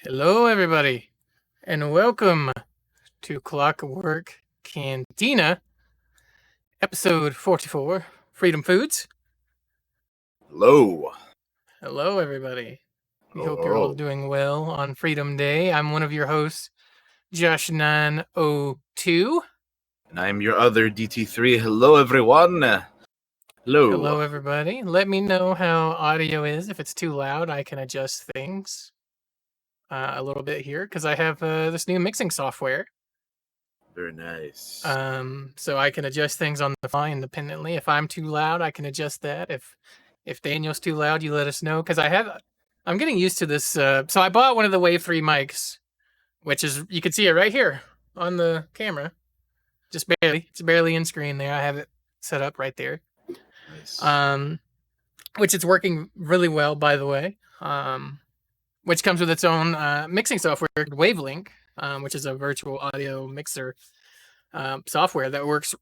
Hello, everybody, and welcome to Clockwork Cantina, episode 44, Freedom Foods. Hello. Hello, everybody. We hope you're all Hello. doing well on Freedom Day. I'm one of your hosts, Josh902. And I'm your other DT3. Hello, everyone. Hello. Hello, everybody. Let me know how audio is. If it's too loud, I can adjust things a little bit here because I have this new mixing software. Very nice. So I can adjust things on the fly independently. If I'm too loud, I can adjust that. If Daniel's too loud, you let us know because I'm getting used to this. So I bought one of the Wave 3 mics, which is you can see it right here on the camera, just barely. It's barely in screen there. I have it set up right there. Nice. Which it's working really well, by the way. Which comes with its own mixing software, Wavelink, which is a virtual audio mixer software that works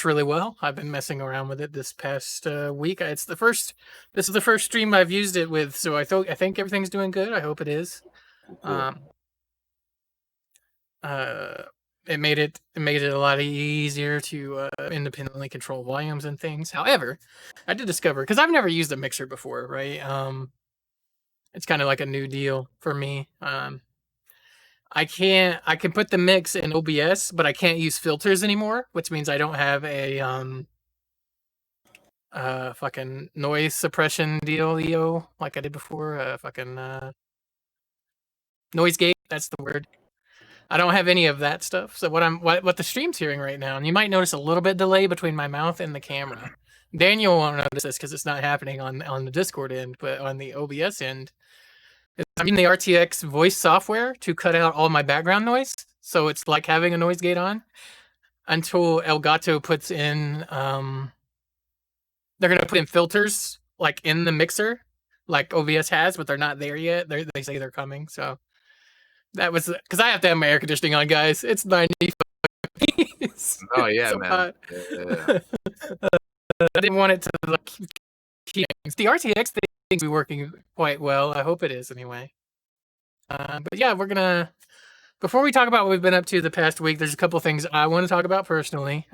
really well. I've been messing around with it this past week. This is the first stream I've used it with, so I think everything's doing good. I hope it is. Cool. It made it a lot easier to independently control volumes and things. However, I did discover, because I've never used a mixer before, right? It's kind of like a new deal for me. I can put the mix in OBS, but I can't use filters anymore, which means I don't have a fucking noise suppression dealio like I did before. Noise gate, that's the word. I don't have any of that stuff. So what the stream's hearing right now, and you might notice a little bit delay between my mouth and the camera. Daniel won't notice this because it's not happening on the Discord end, but on the OBS end, I'm using the RTX voice software to cut out all my background noise, so it's like having a noise gate on. Until Elgato puts in, they're gonna put in filters like in the mixer, like OBS has, but they're not there yet. They say they're coming, so that was because I have to have my air conditioning on, guys. It's 95 degrees. Oh yeah, so man. Hot. Yeah. I didn't want it to like keep. The RTX thing seems to be working quite well. I hope it is anyway. But yeah, we're gonna. Before we talk about what we've been up to the past week, there's a couple things I want to talk about personally,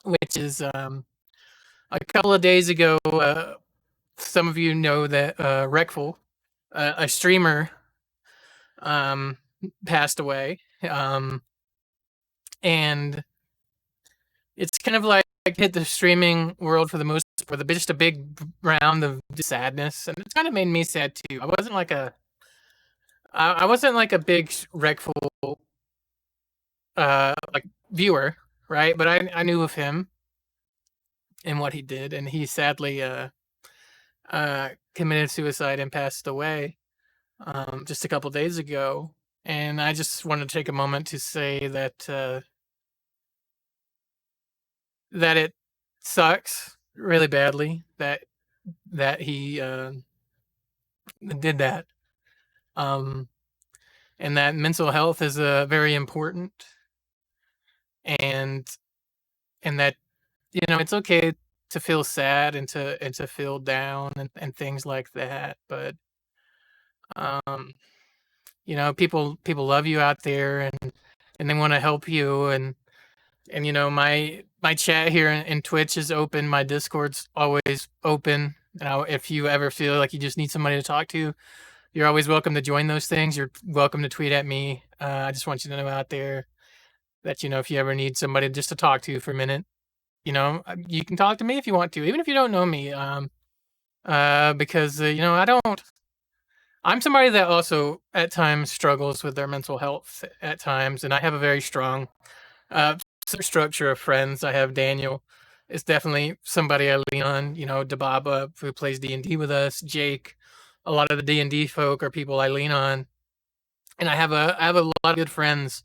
which is a couple of days ago, some of you know that Reckful, a streamer, passed away, and it's kind of like hit the streaming world for the most part, just a big round of sadness, and it kind of made me sad too. I wasn't like a big Reckful like viewer, right? But I knew of him and what he did, and he sadly committed suicide and passed away just a couple days ago. And I just wanted to take a moment to say that that it sucks really badly that he did that, and that mental health is very important, and that it's okay to feel sad and to feel down and things like that, but people love you out there, and they want to help you, and my chat here in Twitch is open, my Discord's always open, and if you ever feel like you just need somebody to talk to, you're always welcome to join those things. You're welcome to tweet at me. I just want you to know out there that if you ever need somebody just to talk to for a minute, you can talk to me if you want to, even if you don't know me, because I'm somebody that also at times struggles with their mental health at times, and I have a very strong structure of friends. I have Daniel is definitely somebody I lean on. Dababa, who plays D&D with us, Jake, a lot of the D&D folk are people I lean on, and I have a lot of good friends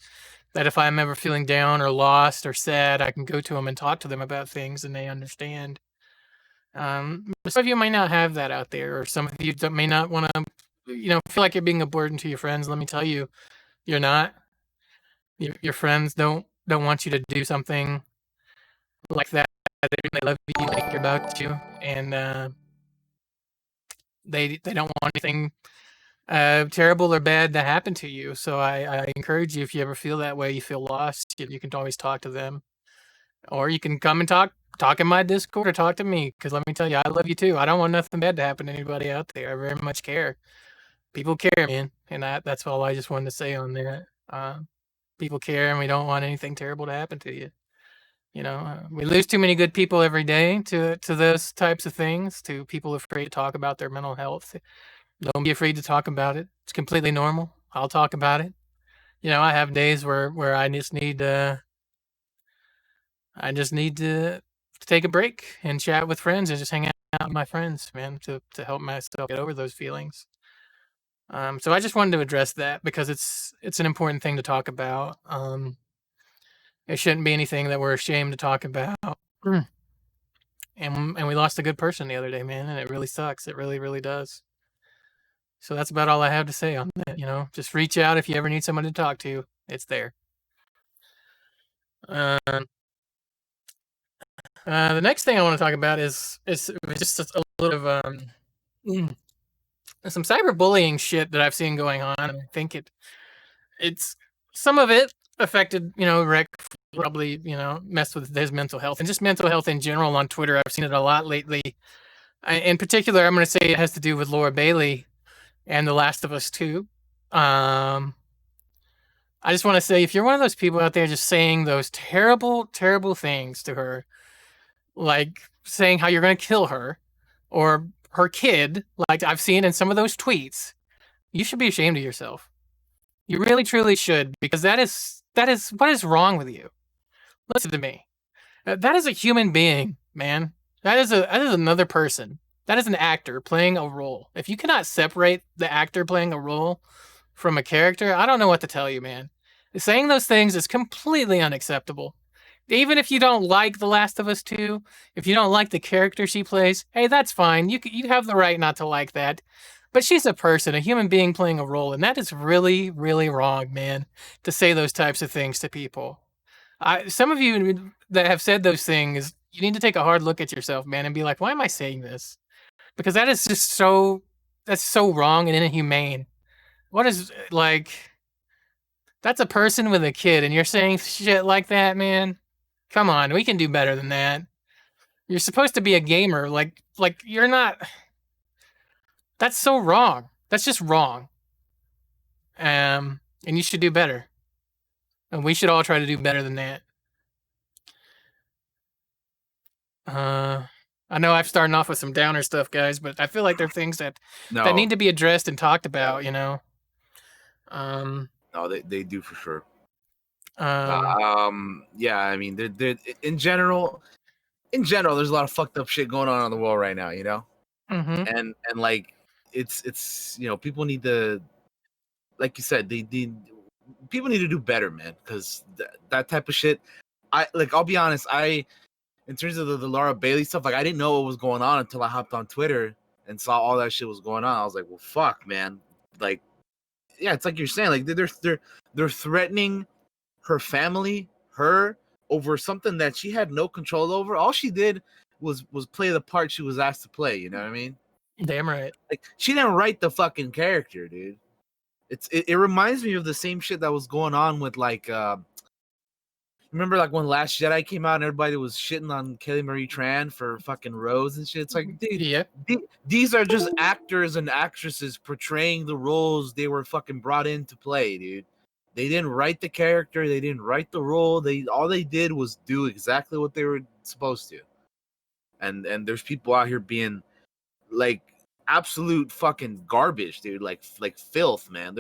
that if I'm ever feeling down or lost or sad, I can go to them and talk to them about things, and they understand. Some of you might not have that out there, or some of you may not want to, feel like you're being a burden to your friends. Let me tell you, you're not. Your friends don't want you to do something like that. They love you, they care about you, and they don't want anything terrible or bad that happened to you. So I encourage you, if you ever feel that way, you feel lost, you can always talk to them, or you can come and talk in my Discord or talk to me. Because let me tell you, I love you too. I don't want nothing bad to happen to anybody out there. I very much care. People care, man, and that's all I just wanted to say on that. People care, and we don't want anything terrible to happen to you. We lose too many good people every day to those types of things. To people afraid to talk about their mental health. Don't be afraid to talk about it. It's completely normal. I'll talk about it. I have days where I just need to take a break and chat with friends and just hang out with my friends, man, to help myself get over those feelings. So I just wanted to address that because it's an important thing to talk about. It shouldn't be anything that we're ashamed to talk about. Mm. And we lost a good person the other day, man, and it really sucks. It really, really does. So that's about all I have to say on that. Just reach out if you ever need someone to talk to. It's there. Um, the next thing I want to talk about is just a little of mm, some cyberbullying shit that I've seen going on. I think it's some of it affected, Rick probably, messed with his mental health and just mental health in general on Twitter. I've seen it a lot lately. In particular, I'm going to say it has to do with Laura Bailey and The Last of Us 2. I just want to say, if you're one of those people out there just saying those terrible, terrible things to her, like saying how you're going to kill her or her kid, like I've seen in some of those tweets, you should be ashamed of yourself. You really, truly should, because that is what is wrong with you. Listen to me. That is a human being, man. That is another person. That is an actor playing a role. If you cannot separate the actor playing a role from a character, I don't know what to tell you, man. Saying those things is completely unacceptable. Even if you don't like The Last of Us 2, if you don't like the character she plays, hey, that's fine. You have the right not to like that. But she's a person, a human being playing a role, and that is really, really wrong, man, to say those types of things to people. Some of you that have said those things, you need to take a hard look at yourself, man, and be like, why am I saying this? Because that is just that's so wrong and inhumane. What is like that's a person with a kid and you're saying shit like that, man? Come on, we can do better than that. You're supposed to be a gamer, like you're not. That's so wrong. That's just wrong. And you should do better. And we should all try to do better than that. I know I've started off with some downer stuff, guys, but I feel like there are things that No, need to be addressed and talked about. Um, no, they do for sure. um, Yeah, I mean, they're in general, there's a lot of fucked up shit going on in the world right now, mhm. and like it's people need to, like you said, people need to do better, man, because that type of shit. I'll be honest, in terms of the Laura Bailey stuff, like I didn't know what was going on until I hopped on Twitter and saw all that shit was going on. I was like, well, fuck, man. Like, yeah, it's like you're saying, like they're threatening her family, her, over something that she had no control over. All she did was play the part she was asked to play. You know what I mean? Damn right. Like she didn't write the fucking character, dude. It reminds me of the same shit that was going on with like remember like when Last Jedi came out and everybody was shitting on Kelly Marie Tran for fucking Rose and shit. It's like, dude, Yeah. these are just actors and actresses portraying the roles they were fucking brought in to play, dude. They didn't write the character, they didn't write the role. All they did was do exactly what they were supposed to. And there's people out here being like absolute fucking garbage, dude. Like filth, man.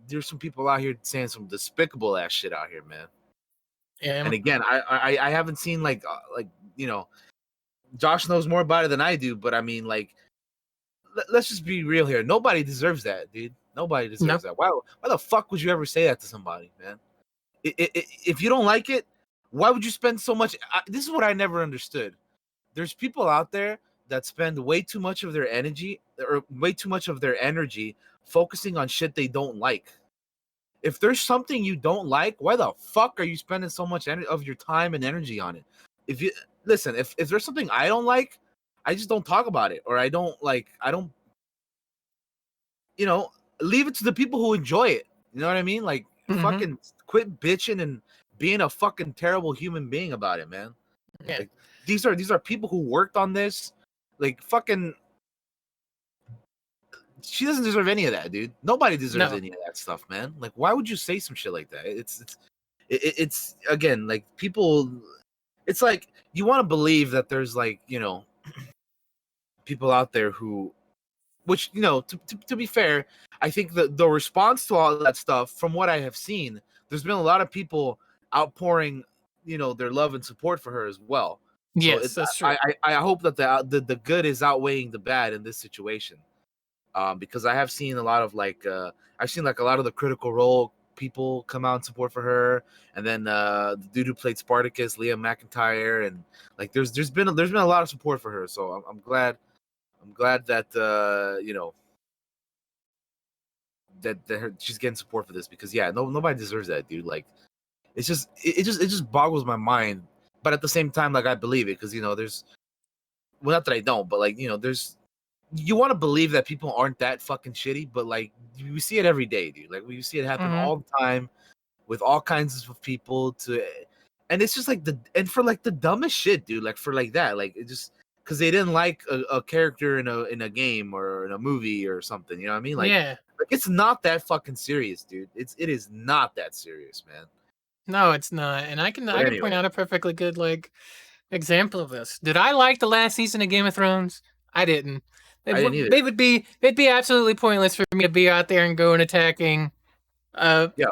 There's some people out here saying some despicable ass shit out here, man. Yeah. And again, I haven't seen like Josh knows more about it than I do, but I mean like let's just be real here. Nobody deserves that, dude. Nobody No. deserves that. Why the fuck would you ever say that to somebody, man? If you don't like it, why would you spend so much? This is what I never understood. There's people out there that spend way too much of their energy focusing on shit they don't like. If there's something you don't like, why the fuck are you spending so much of your time and energy on it? If you listen, if there's something I don't like, I just don't talk about it, or I don't, you know, leave it to the people who enjoy it. You know what I mean? Like, Mm-hmm. fucking quit bitching and being a fucking terrible human being about it, man. Yeah. Like, these are people who worked on this. Like, fucking, she doesn't deserve any of that, dude. Nobody deserves No. any of that stuff, man. Like, why would you say some shit like that? It's again, like, people. It's like you want to believe that there's, like, people out there who, which, to be fair, I think the response to all that stuff, from what I have seen, there's been a lot of people outpouring, their love and support for her as well. So Yes, that's true. I hope that the good is outweighing the bad in this situation. Because I have seen a lot of, like, I've seen, like, a lot of the Critical Role people come out and support for her, and then the dude who played Spartacus, Liam McIntyre, and, like, there's been a lot of support for her. So I'm glad that she's getting support for this, because yeah, nobody deserves that, dude. Like, it just boggles my mind, but at the same time, like, I believe it, because there's, well, not that I don't, but, like, there's, you want to believe that people aren't that fucking shitty, but, like, we see it every day, dude. Like, we see it happen Mm-hmm. all the time with all kinds of people, and it's just like for, like, the dumbest shit, dude. Like, for, like, that, like, it just because they didn't like a character in a game or in a movie or something. You know what I mean? Yeah. Like, it's not that fucking serious, dude. It is not that serious, man. No, it's not. And I can But I can point anyway, out a perfectly good like example of this. Did I like the last season of Game of Thrones? I didn't. I didn't either. It'd be absolutely pointless for me to be out there and go and attacking uh Yeah.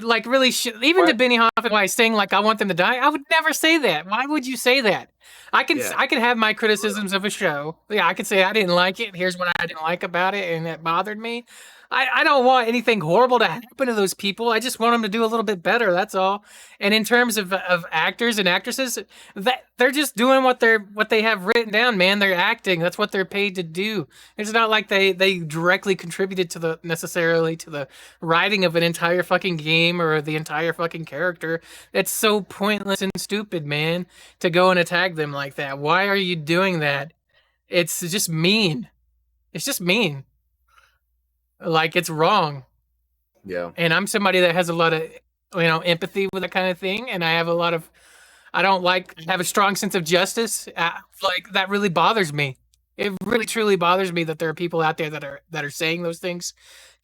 like really even to What? Benny Hoffman why saying like I want them to die. I would never say that. Why would you say that? Yeah. I can have my criticisms of a show. Yeah, I can say I didn't like it. Here's what I didn't like about it and it bothered me. I don't want anything horrible to happen to those people. I just want them to do a little bit better. That's all. And in terms of actors and actresses, that they're just doing what they have written down, man. They're acting. That's what they're paid to do. It's not like they directly contributed to the necessarily to the writing of an entire fucking game or the entire fucking character. It's so pointless and stupid, man, to go and attack them like that. Why are you doing that? It's just mean. It's just mean. Like it's wrong. Yeah. And I'm somebody that has a lot of empathy with that kind of thing, and I have a lot of I have a strong sense of justice. Like that really bothers me. It really truly bothers me that there are people out there that are saying those things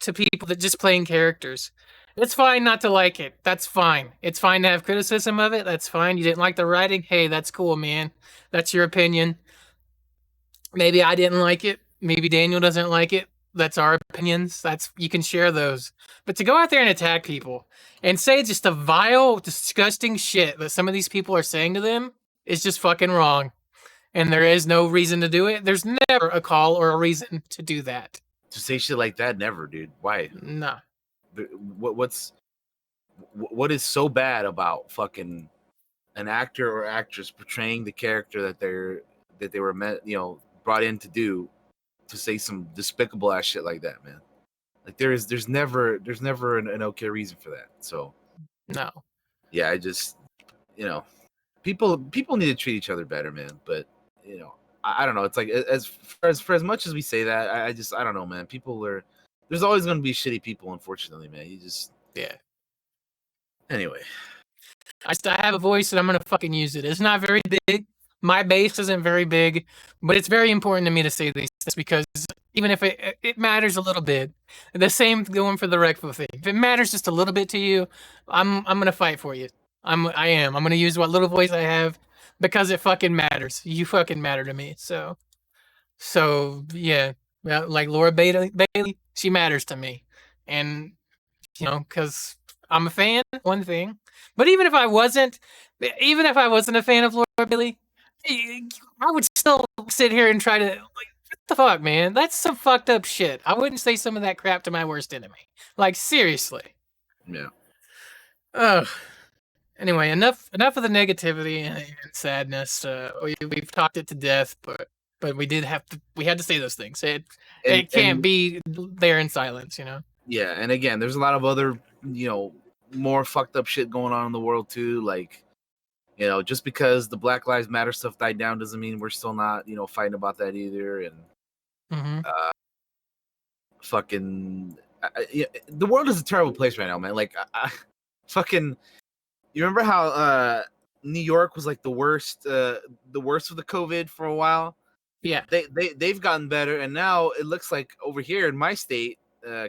to people that just playing characters. It's fine not to like it. That's fine. It's fine to have criticism of it. That's fine. You didn't like the writing. Hey, that's cool, man. That's your opinion. Maybe I didn't like it. Maybe Daniel doesn't like it. That's our opinions. That's you can share those. But to go out there and attack people and say just a vile, disgusting shit that some of these people are saying to them is just fucking wrong. And there is no reason to do it. There's never a call or a reason to do that. To say shit like that, never, dude. Why? No. What is so bad about fucking an actor or actress portraying the character that they were meant, brought in to do, to say some despicable ass shit like that, man? Like, there's never an okay reason for that. So No. yeah, I just, people need to treat each other better, man. But I don't know. It's like, for as much as we say that, I don't know, man. There's always going to be shitty people, unfortunately, man. You just, Yeah. anyway. I have a voice and I'm gonna fucking use it. It's not very big. My base isn't very big, but it's very important to me to say these things because even if it matters a little bit, the same going for the Recfo thing. If it matters just a little bit to you, I'm gonna fight for you. I am. I'm gonna use what little voice I have because it fucking matters. You fucking matter to me. Yeah, well, like Laura Bailey, she matters to me, and because I'm a fan, one thing. But even if I wasn't a fan of Laura Bailey, I would still sit here and try to like, what the fuck, man? That's some fucked up shit. I wouldn't say some of that crap to my worst enemy. Like seriously. Yeah. Ugh. Anyway, enough of the negativity and sadness. We've talked it to death, but we had to say those things. and It can't and be there in silence, you know. yeah, and again, there's a lot of other, more fucked up shit going on in the world too. Like, just because the Black Lives Matter stuff died down doesn't mean we're still not, fighting about that either. And Mm-hmm. fucking, The world is a terrible place right now, man. Like, fucking. You remember how New York was like the worst of the COVID for a while? Yeah, They've gotten better, and now it looks like over here in my state,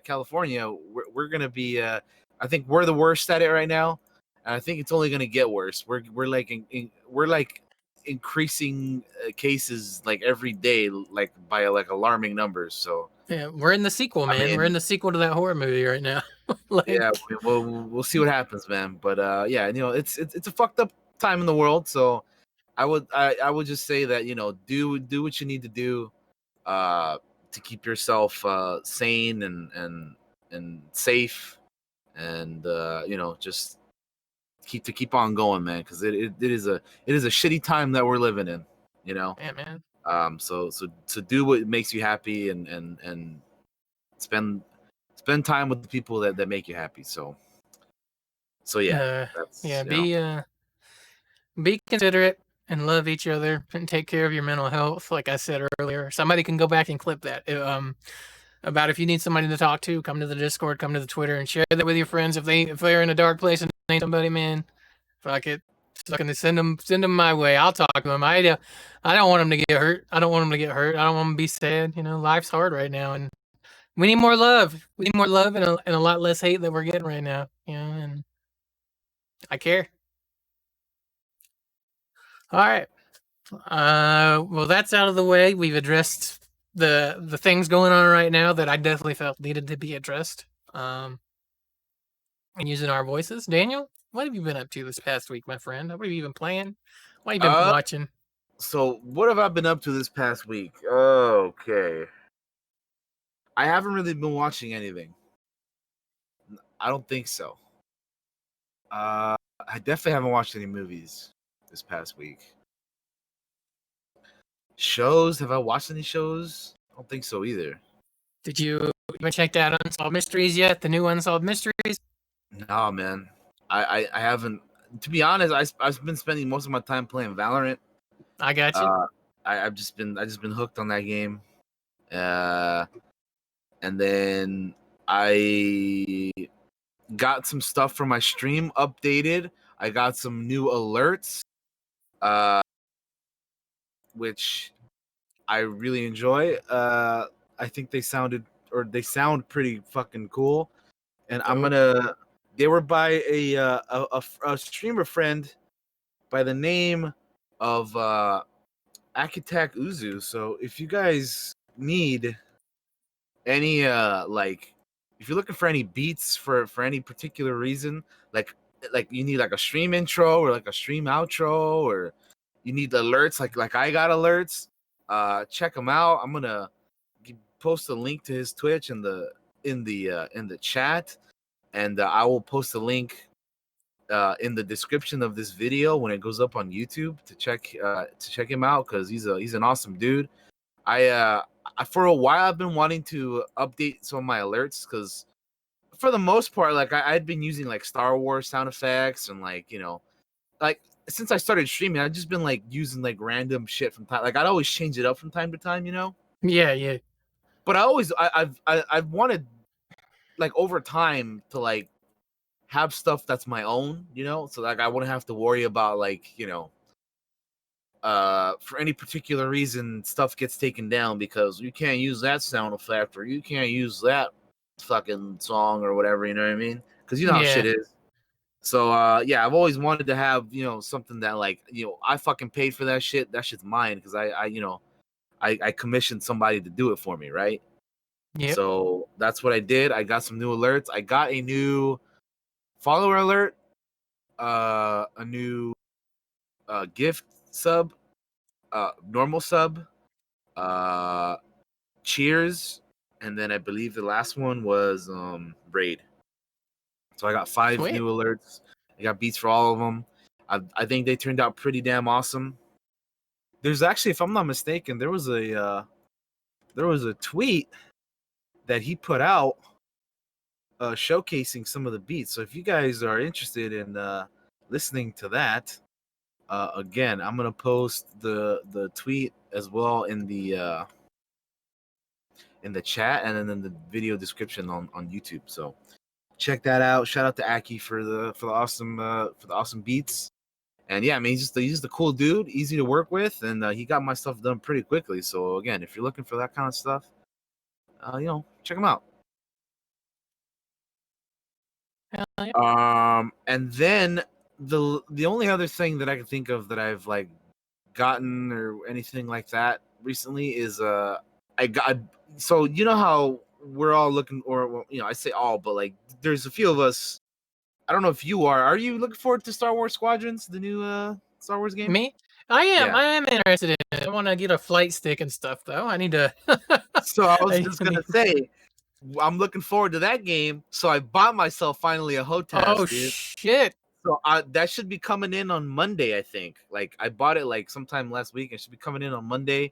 California, we're gonna be. I think we're the worst at it right now, and I think it's only gonna get worse. We're like we're like increasing cases like every day, like by like alarming numbers. So yeah. We're in the sequel, I man. We're in mean, the sequel to that horror movie right now. yeah, Like, we'll see what happens, man. But yeah, it's a fucked up time in the world. So I would just say that do what you need to do uh, to keep yourself sane and safe, and just keep on going, man, because it is a shitty time that we're living in, you know. yeah, man. So do what makes you happy, and spend time with the people that make you happy. So yeah, Uh, that's yeah. Be considerate and love each other and take care of your mental health. Like I said earlier, somebody can go back and clip that. About if you need somebody to talk to, come to the Discord, come to the Twitter, and share that with your friends. If they're in a dark place and they need somebody, man, fuck it, fucking send them my way. I'll talk to them. I don't want them to get hurt. I don't want them to get hurt. I don't want them to be sad. Life's hard right now, and we need more love. We need more love and a lot less hate that we're getting right now. And I care. All right. Well, that's out of the way. We've addressed the things going on right now that I definitely felt needed to be addressed. And using our voices. Daniel, what have you been up to this past week, my friend? What have you been playing? What have you been uh. watching? So what have I been up to this past week? Okay, I haven't really been watching anything. I don't think so. I definitely haven't watched any movies this past week. Shows? Have I watched any shows? I don't think so either. Did you even check out Unsolved Mysteries yet? The new Unsolved Mysteries? No, man. I haven't. To be honest, I've been spending most of my time playing Valorant. I got you. Uh, I've just been hooked on that game. Uh, and then I got some stuff from my stream updated. I got some new alerts, uh, which I really enjoy. I think they sound pretty fucking cool. And I'm Dope. gonna. They were by a streamer friend by the name of Akitak Uzu. So if you guys need any like if you're looking for any beats for any particular reason, like you need like a stream intro or like a stream outro, or you need alerts like I got alerts, check him out. I'm gonna post a link to his Twitch in the chat, and I will post a link in the description of this video when it goes up on YouTube to check him out, because he's an awesome dude. For a while I've been wanting to update some of my alerts, because for the most part, like I'd been using like Star Wars sound effects, and like like since I started streaming, I've just been like using like random shit from time. Like I'd always change it up from time to time. Yeah, yeah. But I've wanted like over time to like have stuff that's my own. So like I wouldn't have to worry about like for any particular reason stuff gets taken down because you can't use that sound effect, or you can't use that fucking song or whatever, you know what I mean? Because you know how shit Yeah. is. So yeah, I've always wanted to have something that like I fucking paid for that shit. That shit's mine, because I commissioned somebody to do it for me, right? Yep. So that's what I did. I got some new alerts. I got a new follower alert, a new gift sub, normal sub, uh cheers, and then I believe the last one was raid. So I got 5 Sweet. new alerts. I got beats for all of them. I think they turned out pretty damn awesome. There's actually, if I'm not mistaken, there was a tweet that he put out showcasing some of the beats. So if you guys are interested in listening to that, again, I'm gonna post the tweet as well in the chat and then in the video description on YouTube. So check that out. Shout out to Aki for the awesome beats. And yeah, I mean, he's just a cool dude, easy to work with, and he got my stuff done pretty quickly. So again, if you're looking for that kind of stuff, check him out. Hell yeah. And then the only other thing that I can think of that I've like gotten or anything like that recently is I got so you know how we're all looking, or well, I say all, but like there's a few of us. I don't know if you are. Are you looking forward to Star Wars Squadrons, the new Star Wars game? Me? I am. Yeah. I am interested in it. I want to get a flight stick and stuff, though. I need to. So I was I just gonna need. say, I'm looking forward to that game. So I bought myself finally a Oh HOTAS, dude. shit! So that should be coming in on Monday, I think. Like I bought it like sometime last week. It should be coming in on Monday.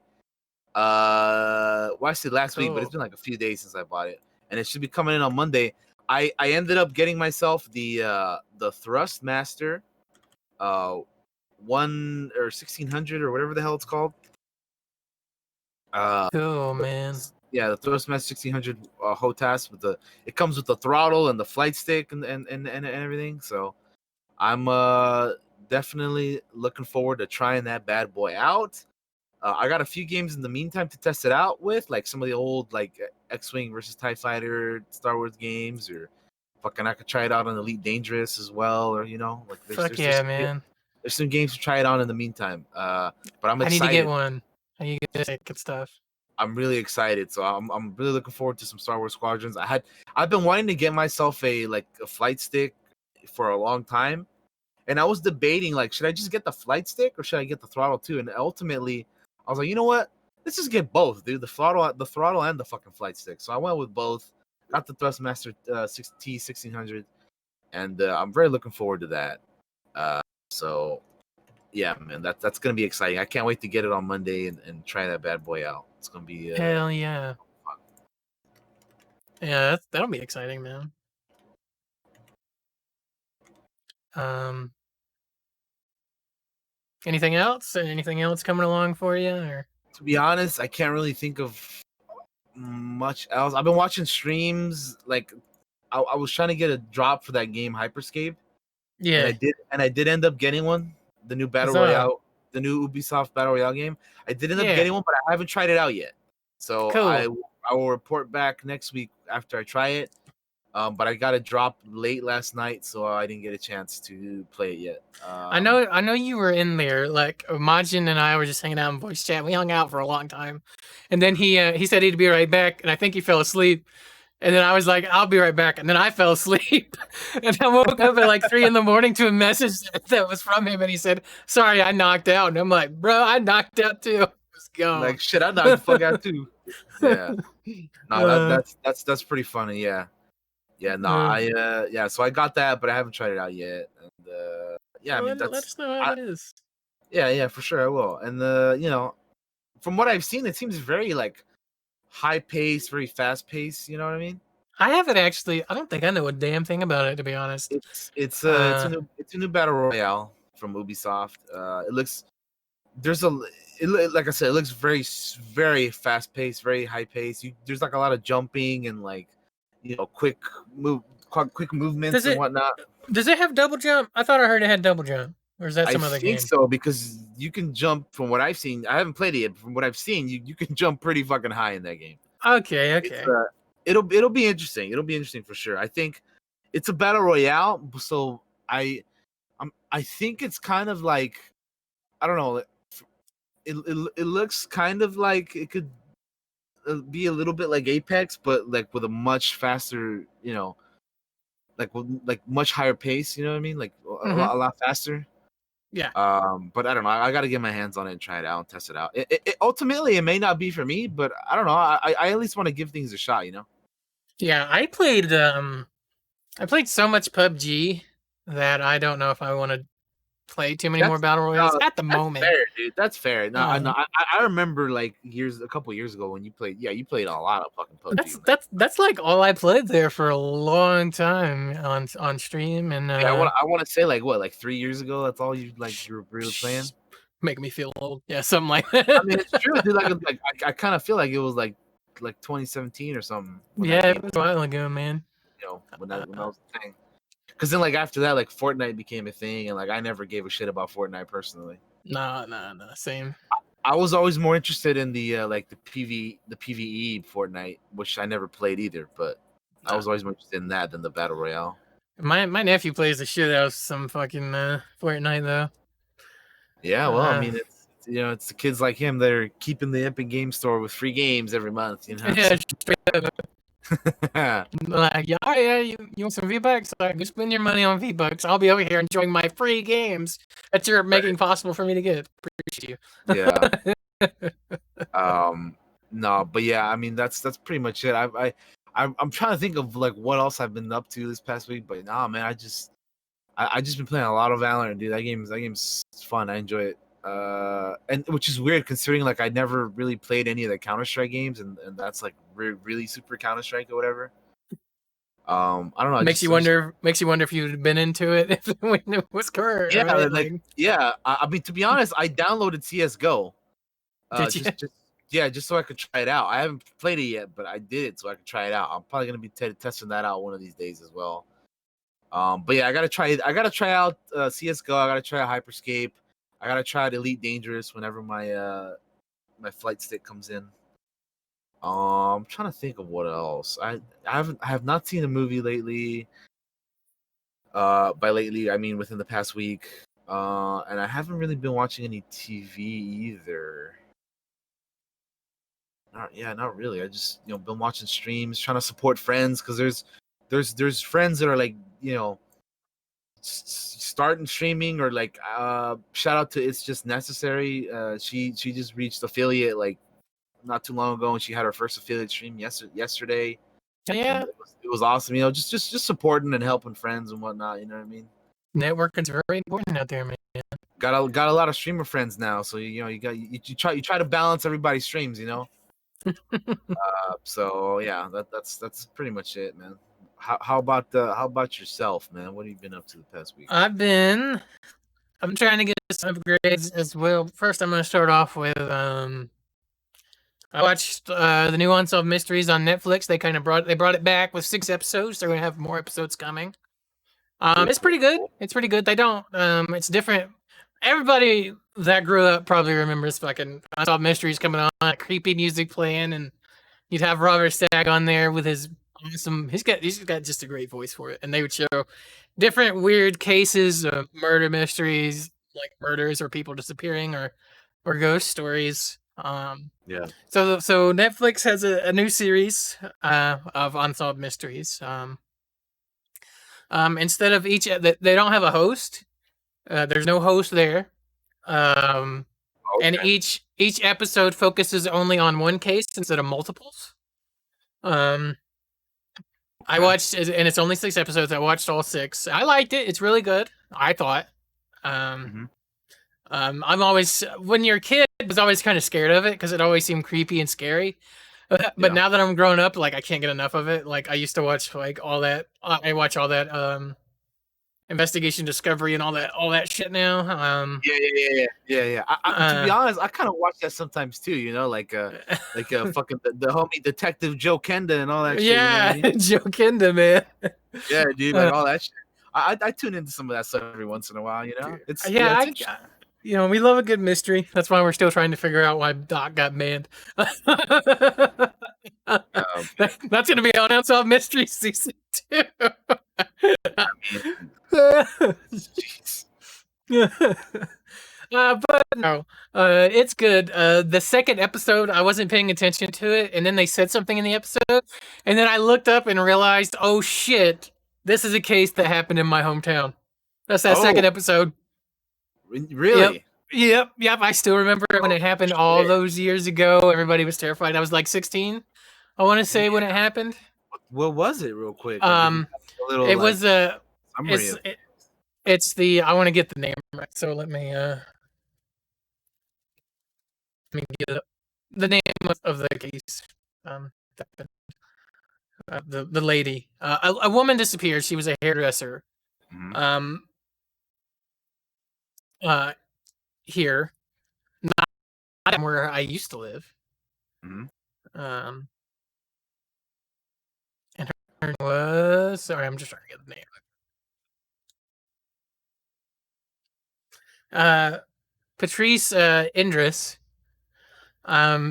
Well, I say last week, but it's Cool. been like a few days since I bought it, and it should be coming in on Monday. I ended up getting myself the Thrustmaster, 1600 or whatever the hell it's called. Cool, man. Yeah, the Thrustmaster 1600 HOTAS it comes with the throttle and the flight stick and everything. So I'm definitely looking forward to trying that bad boy out. I got a few games in the meantime to test it out with, like some of the old like X-Wing versus TIE Fighter Star Wars games, or fucking I could try it out on Elite Dangerous as well, or like Fuck yeah, man. there's some games to try it on in the meantime. But I'm I need to get excited. one. I need to get sick and stuff. I'm really excited. So I'm really looking forward to some Star Wars Squadrons. I've been wanting to get myself a flight stick for a long time. And I was debating, like, should I just get the flight stick or should I get the throttle too? And ultimately, I was like, you know what? Let's just get both, dude. The throttle and the fucking flight stick. So I went with both. Got the Thrustmaster T1600, and I'm very looking forward to that. So yeah, man, that's gonna be exciting. I can't wait to get it on Monday and try that bad boy out. It's gonna be Hell yeah. fun. Yeah, that'll be exciting, man. Anything else? Anything else coming along for you? Or To be honest, I can't really think of much else. I've been watching streams. Like I was trying to get a drop for that game Hyperscape, and yeah, I did end up getting one. The new battle what's up? royale, the new Ubisoft battle royale game. I did end up Yeah, getting one, but I haven't tried it out yet. So cool. I will report back next week after I try it. But I got a drop late last night, so I didn't get a chance to play it yet. I know you were in there. Like Majin and I were just hanging out in voice chat. We hung out for a long time, and then he said he'd be right back, and I think he fell asleep. And then I was like, I'll be right back. And then I fell asleep. And I woke up at like 3 a.m. to a message that was from him. And he said, sorry, I knocked out. And I'm like, bro, I knocked out too. Let's go. Like shit, I knocked the fuck out too. Yeah. No, Uh, that's pretty funny. Yeah. Yeah, no, uh, yeah, so I got that, but I haven't tried it out yet. And yeah, I mean let us know how I it is. yeah, for sure I will. And from what I've seen, it seems very like high pace, very fast pace, you know what I mean? I haven't actually, I don't think I know a damn thing about it, to be honest. It's Uh, a new battle royale from Ubisoft. It looks there's a like I said, it looks very fast paced, very high paced. There's like a lot of jumping and like quick movements does and it whatnot. does it have double jump? I thought I heard it had double jump. Or is that I some other think game? so because you can jump from what I've seen. I haven't played it yet, but from what I've seen, you can jump pretty fucking high in that game. Okay, It's okay. it'll be interesting. It'll be interesting for sure. I think it's a battle royale, so I think it's kind of like I don't know. It looks kind of like it could be a little bit like Apex, but like with a much faster, like much higher pace. You know what I mean? Like Mm-hmm. a lot faster. Yeah. But I don't know. I got to get my hands on it and try it out and test it out. Ultimately, it may not be for me, but I don't know. I at least want to give things a shot. Yeah, I played so much PUBG that I don't know if I want to play too many more That's battle royales at the that's moment. fair, dude. That's fair. No, I know. Um, I remember like a couple years ago when you played. Yeah, you played a lot of fucking PUBG, man. that's like all I played there for a long time on stream and Yeah, I want to say like what, like 3 years ago. That's all you were really sh- playing. make me feel old. Yeah, something like I that. mean, it's true, dude. Like I kind of feel like it was like like 2017 or something when that Yeah, game, it was a while ago, man. when Uh, that was a thing. Because then like after that, like Fortnite became a thing, and like I never gave a shit about Fortnite personally. nah, same. I was always more interested in the like the PVE Fortnite, which I never played either. But I Nah. was always more interested in that than the battle royale. My nephew plays the shit out of some fucking Fortnite though. Yeah, well, I Uh, mean, it's the kids like him that are keeping the Epic Game Store with free games every month. yeah, straight up, Yeah, like, yeah, you want some V-Bucks? Like, go spend your money on V-Bucks. I'll be over here enjoying my free games that you're right. making possible for me to get. Appreciate Yeah. you. Um. No, but yeah, I mean, that's pretty much it. I'm trying to think of like what else I've been up to this past week, but nah, man, I just been playing a lot of Valorant, dude. That game's fun. I enjoy it. And which is weird considering like I never really played any of the Counter Strike games, and that's like really super Counter Strike or whatever. I don't know. Makes you wonder if you'd been into it if when it was current, Yeah, right? like Like, yeah. I mean, to be honest, I downloaded CS:GO. did you? Just yeah, just so I could try it out. I haven't played it yet, but I did it so I could try it out. I'm probably gonna be testing that out one of these days as well. But yeah, I gotta try out CS:GO. I gotta try out Hyperscape. I gotta try out Elite Dangerous whenever my flight stick comes in. I'm trying to think of what else. I have not seen a movie lately. By lately I mean within the past week. And I haven't really been watching any TV either. Not really. I just been watching streams, trying to support friends because there's friends that are like starting streaming or like shout out to It's Just Necessary. She just reached affiliate like not too long ago, and she had her first affiliate stream yesterday, and Yeah, it was awesome. Just supporting and helping friends and whatnot. You know what I mean? networking's very important out there, man. Got a lot of streamer friends now, so you try to balance everybody's streams. So yeah, that's pretty much it, man. How about yourself, man? What have you been up to the past week? I'm trying to get some upgrades as well. First, I'm gonna start off with I watched the new Unsolved Mysteries on Netflix. They brought it back with 6 episodes. They're gonna have more episodes coming. Cool, It's cool, pretty good. cool. It's pretty good. They don't. It's different. Everybody that grew up probably remembers fucking Unsolved Mysteries coming on, creepy music playing, and you'd have Robert Stagg on there with his awesome. He's got just a great voice for it, and they would show different weird cases of murder mysteries, like murders or people disappearing or ghost stories. Yeah. So Netflix has a new series of unsolved mysteries. Instead of they don't have a host. There's no host there. Um, and Okay. each episode focuses only on one case instead of multiples. Um, I Okay. watched, and it's only 6 episodes. I watched all six. I liked it. It's really good. I thought. Um, Hmm. I'm always when you're a kid, I was always kind of scared of it because it always seemed creepy and scary. But Yeah. now that I'm grown up, like I can't get enough of it. Like I used to watch like all that. I watch all that investigation, discovery, and all that shit now. Yeah. To be Uh, honest, I kind of watch that sometimes too. Like fucking the homie Detective Joe Kenda and all that shit. You know what I yeah, mean? Joe Kinda, man. Yeah, dude. Like Uh, all that shit. I tune into some of that stuff every once in a while. yeah, It's interesting. we love a good mystery. That's why we're still trying to figure out why Doc got banned. Um, That's gonna be on Unsolved Mystery season 2. man, jeez. But no, it's good. The second episode, I wasn't paying attention to it, and then they said something in the episode, and then I looked up and realized, oh shit, this is a case that happened in my hometown. That's that second Oh, episode. Yep. really? Yep. I still remember it when Oh it happened all shit. those years ago. Everybody was terrified. I was like 16, I want to say, when it Yeah. happened. What was it, real quick? Like, if you Um, have a little it like was a, summary it's, of. it, it's the, I want to get the name right. So let me get the name of the case. Um, the lady, a woman disappeared. She was a hairdresser. Mhm, Um, uh, here, not where I used to live. mhm. Um, was, sorry, I'm just trying to get the name. Patrice Indris.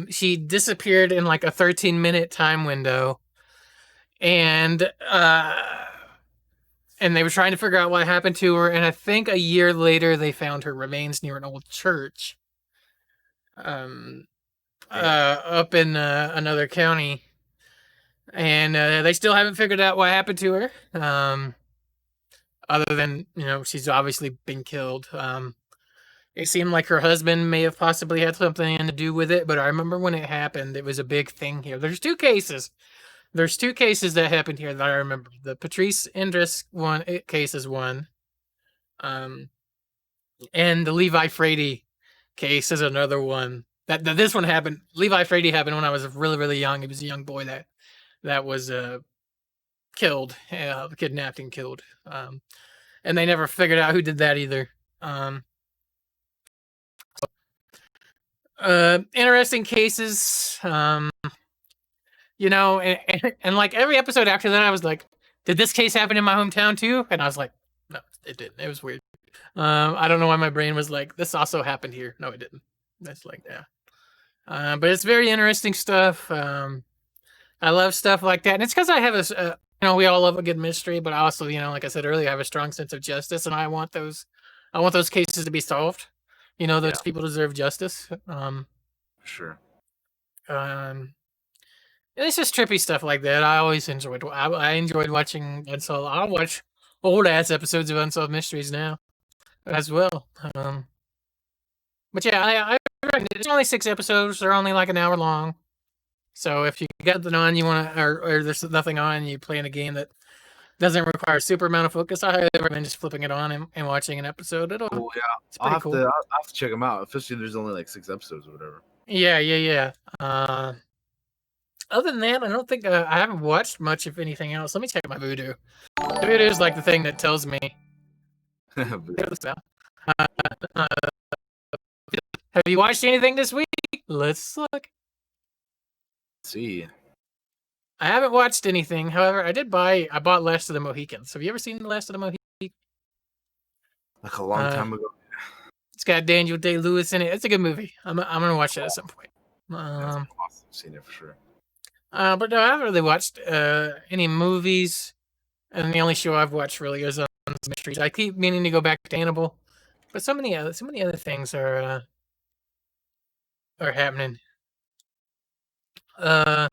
She disappeared in like a 13-minute time window, and and they were trying to figure out what happened to her. And I think a year later, they found her remains near an old church, um, up in another county, and they still haven't figured out what happened to her. Other than she's obviously been killed. It seemed like her husband may have possibly had something to do with it, but I remember when it happened, it was a big thing here. There's two cases. There's two cases that happened here that I remember. The Patrice Indris case is one, um, and the Levi Frady case is another one. That this one happened. Levi Frady happened when I was really really young. He was a young boy that was killed, kidnapped and killed, and they never figured out who did that either. Interesting cases. And like every episode after that, I was like, did this case happen in my hometown too? And I was like, no, it didn't. It was weird. I don't know why my brain was like, this also happened here. No, it didn't. That's like, yeah. But it's very interesting stuff. I love stuff like that. And it's because I have we all love a good mystery, but I also, like I said earlier, I have a strong sense of justice, and I want those cases to be solved. Those people deserve justice. Sure. It's just trippy stuff like that. I always enjoyed. I enjoyed watching Unsolved. I'll watch old ass episodes of Unsolved Mysteries now, as well. But yeah, I recommend it. It's only 6 episodes. They're only like an hour long. So if you got nothing on, you want to, or there's nothing on, you playing a game that doesn't require a super amount of focus, I highly recommend just flipping it on and watching an episode. Yeah, It's pretty cool. I'll have to check them out. Especially there's only like 6 episodes or whatever. Yeah. Other than that, I don't think I haven't watched much of anything else. Let me check my Voodoo. Voodoo is like the thing that tells me. Have you watched anything this week? Let's look. Let's see. I haven't watched anything. However, I bought Last of the Mohicans. Have you ever seen The Last of the Mohicans? Like a long time ago. It's got Daniel Day-Lewis in it. It's a good movie. I'm gonna watch it at some point. That's awesome. I've seen it for sure. But no, I haven't really watched any movies, and the only show I've watched really is Mysteries. I keep meaning to go back to Hannibal, but so many other things are happening. And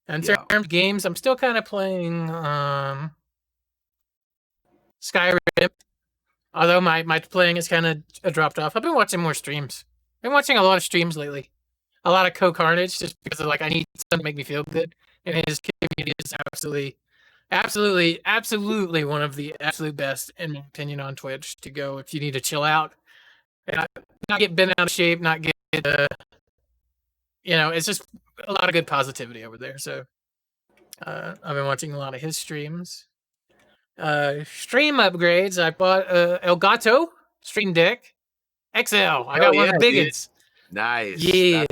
in terms of games, I'm still kind of playing Skyrim, although my playing has kind of dropped off. I've been watching more streams. I've been watching a lot of streams lately. A lot of Co-Carnage, just because I need something to make me feel good. And his community is absolutely one of the absolute best, in my opinion, on Twitch to go if you need to chill out. Not get bent out of shape, not get, it's just a lot of good positivity over there. So I've been watching a lot of his streams. Stream upgrades. I bought Elgato Stream Deck XL. I got one of the big ones. Nice. Yeah,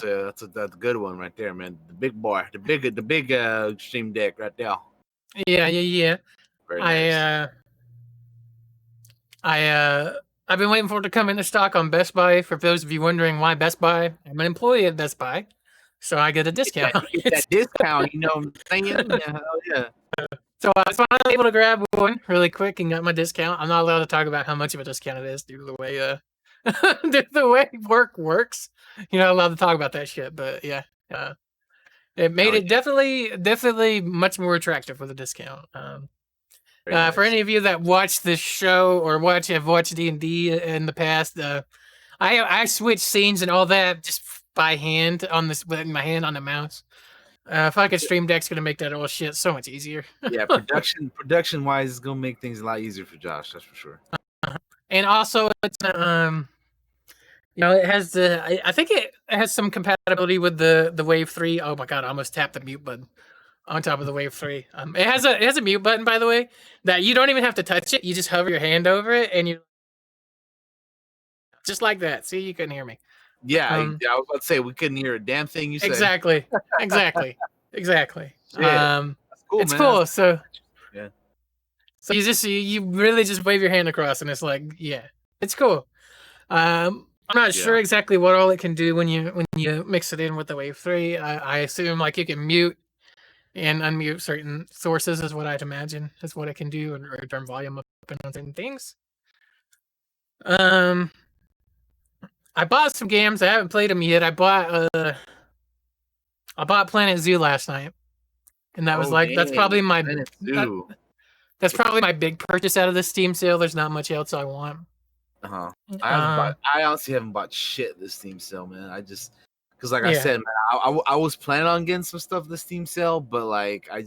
that's a good one right there, man. The big boy, the big Stream Deck right there. Yeah. Very nice. I've been waiting for it to come into stock on Best Buy. For those of you wondering why Best Buy, I'm an employee at Best Buy, so I get a discount. Get that discount, you know what I'm saying? Yeah, hell yeah. So I was finally able to grab one really quick and got my discount. I'm not allowed to talk about how much of a discount it is due to the way the way work works. You're not allowed to talk about that shit, but yeah. It made it definitely much more attractive with a discount. Nice. For any of you that watch this show or have watched D&D in the past, I switch scenes and all that just by hand with my hand on the mouse. Fucking Stream Deck's gonna make that all shit so much easier. Yeah, production wise, it's gonna make things a lot easier for Josh. That's for sure. And also, it's it has I think it has some compatibility with the Wave 3. Oh my god, I almost tapped the mute button on top of the Wave 3. It has a mute button, by the way, that you don't even have to touch it. You just hover your hand over it, and you just like that. See, you couldn't hear me. Yeah, I was about to say we couldn't hear a damn thing you said. Exactly. Shit, That's Cool, It's man. cool. Yeah. So you really just wave your hand across, and it's like, yeah, it's cool. I'm not Yeah. sure exactly what all it can do when you mix it in with the Wave 3. I assume like you can mute and unmute certain sources is what I'd imagine is what it can do, or turn volume up and on certain things. Um, I bought some games. I haven't played them yet. I bought Planet Zoo last night, and that was Oh like dang, Planet that, Zoo. that's probably my big purchase out of the Steam sale. There's not much else I want. Uh-huh. Um, I honestly haven't bought shit this Steam sale, man. I just because like I yeah, said, man, I was planning on getting some stuff this Steam sale, but like I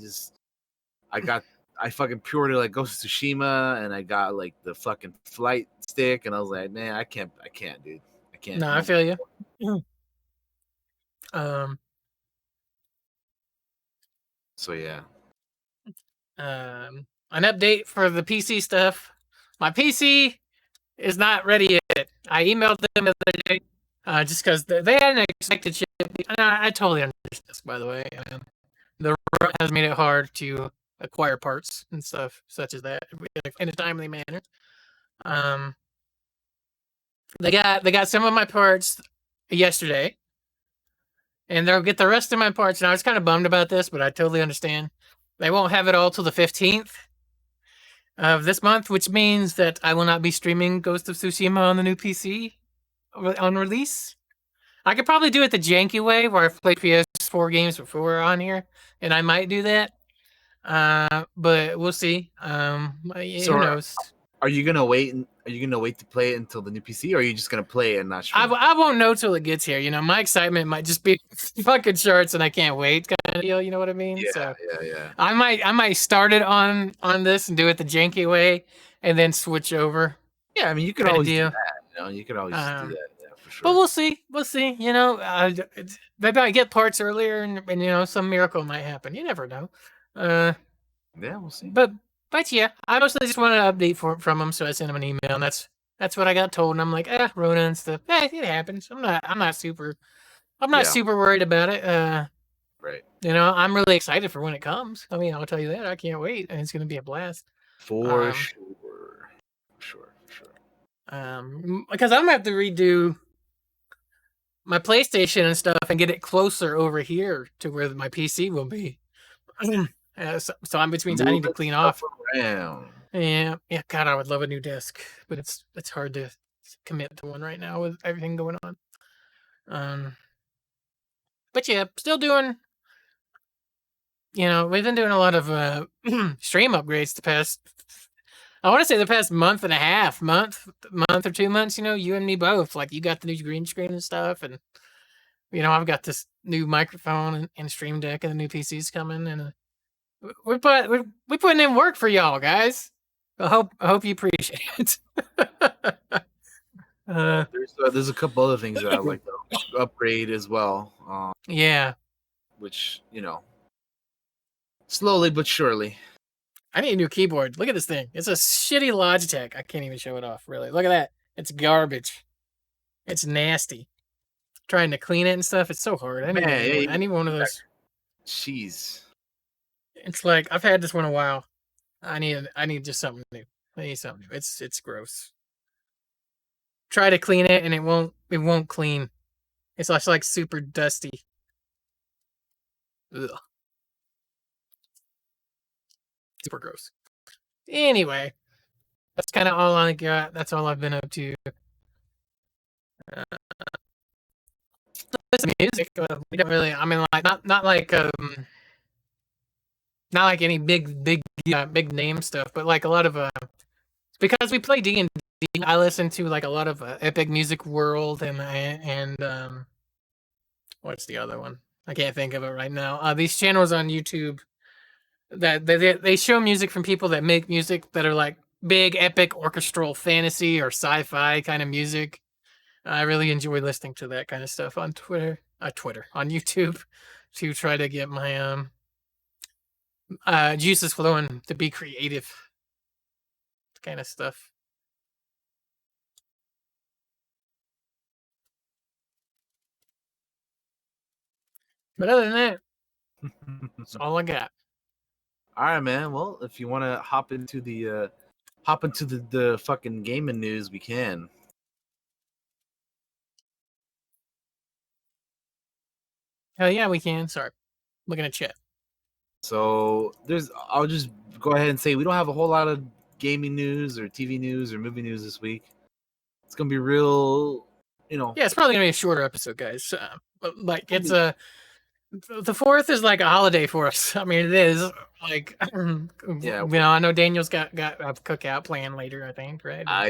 got I fucking pre-ordered like Ghost of Tsushima and I got like the fucking flight stick and I was like, man, I can't, dude. I can't. no, I No. feel you. Um, So yeah. an update for the PC stuff. My PC is not ready yet. I emailed them the other day, just because they hadn't expected ship. And I totally understand this, by the way. The rut has made it hard to acquire parts and stuff such as that in a timely manner. Um, they got some of my parts yesterday, and they'll get the rest of my parts. And I was kind of bummed about this, but I totally understand. They won't have it all till the 15th of this month, which means that I will not be streaming Ghost of Tsushima on the new PC on release. I could probably do it the janky way, where I've played PS4 games before on here, and I might do that. But we'll see. So Who knows? are you gonna wait? Are you gonna wait to play it until the new PC, or are you just gonna play it and not stream it? I won't know till it gets here. My excitement might just be fucking shorts, and I can't wait kind of deal. You know what I mean? Yeah, So yeah. I might start it on this and do it the janky way, and then switch over Yeah, I mean, you could kind of always do deal. that. You could always do Um, that. Yeah, for but sure. we'll see. We'll see. Maybe I get parts earlier, and some miracle might happen. You never know. Uh, Yeah, we'll see. but yeah, I mostly just wanted an update from him, so I sent him an email, and that's what I got told. And I'm like, Rona and stuff. It happens. I'm not Yeah, super worried about it. right. I'm really excited for when it comes. I mean, I'll tell you that. I can't wait, and it's gonna be a blast. For Um, sure. For sure. because I'm gonna have to redo my PlayStation and stuff and get it closer over here to where my PC will be. So I'm between. I need to Moving clean stuff off. around. Yeah. God, I would love a new desk, but it's hard to commit to one right now with everything going on. Um, but yeah, still doing. We've been doing a lot of stream upgrades the past. I want to say the past month and a half, month or 2 months. You and me both. Like you got the new green screen and stuff, and I've got this new microphone and Stream Deck, and the new PC's coming, and we're putting in work for y'all guys. I hope you appreciate it. uh, There's a couple other things that I like to upgrade as well. yeah, Which slowly but surely. I need a new keyboard. Look at this thing. It's a shitty Logitech. I can't even show it off. Really, look at that. It's garbage. It's nasty. Trying to clean it and stuff. It's so hard. I need a Man, new yeah, one. I need one of those. jeez. It's like I've had this one a while. I need just something new. I need something new. It's gross. Try to clean it and it won't clean. It's just like super dusty. Ugh. Super gross. Anyway, that's kind of all I got. That's all I've been up to. Uh, listen to music. We don't really. I mean, like not like any big name stuff, but like a lot of because we play D&D. I listen to like a lot of Epic Music World and what's the other one? I can't think of it right now. These channels on YouTube that they show music from people that make music that are like big epic orchestral fantasy or sci-fi kind of music. I really enjoy listening to that kind of stuff on Twitter on YouTube to try to get my juices flowing to be creative kind of stuff. But other than that, that's all I got. All right, man. Well, if you want to hop into the fucking gaming news, we can. Hell yeah, we can. Sorry, looking at chat. So I'll just go ahead and say we don't have a whole lot of gaming news or TV news or movie news this week. It's gonna be real, you know. Yeah, it's probably gonna be a shorter episode, guys. But like, It'll it's be- a the fourth is like a holiday for us. I mean, it is like yeah, I know Daniel's got a cookout planned later. I think, right? Or,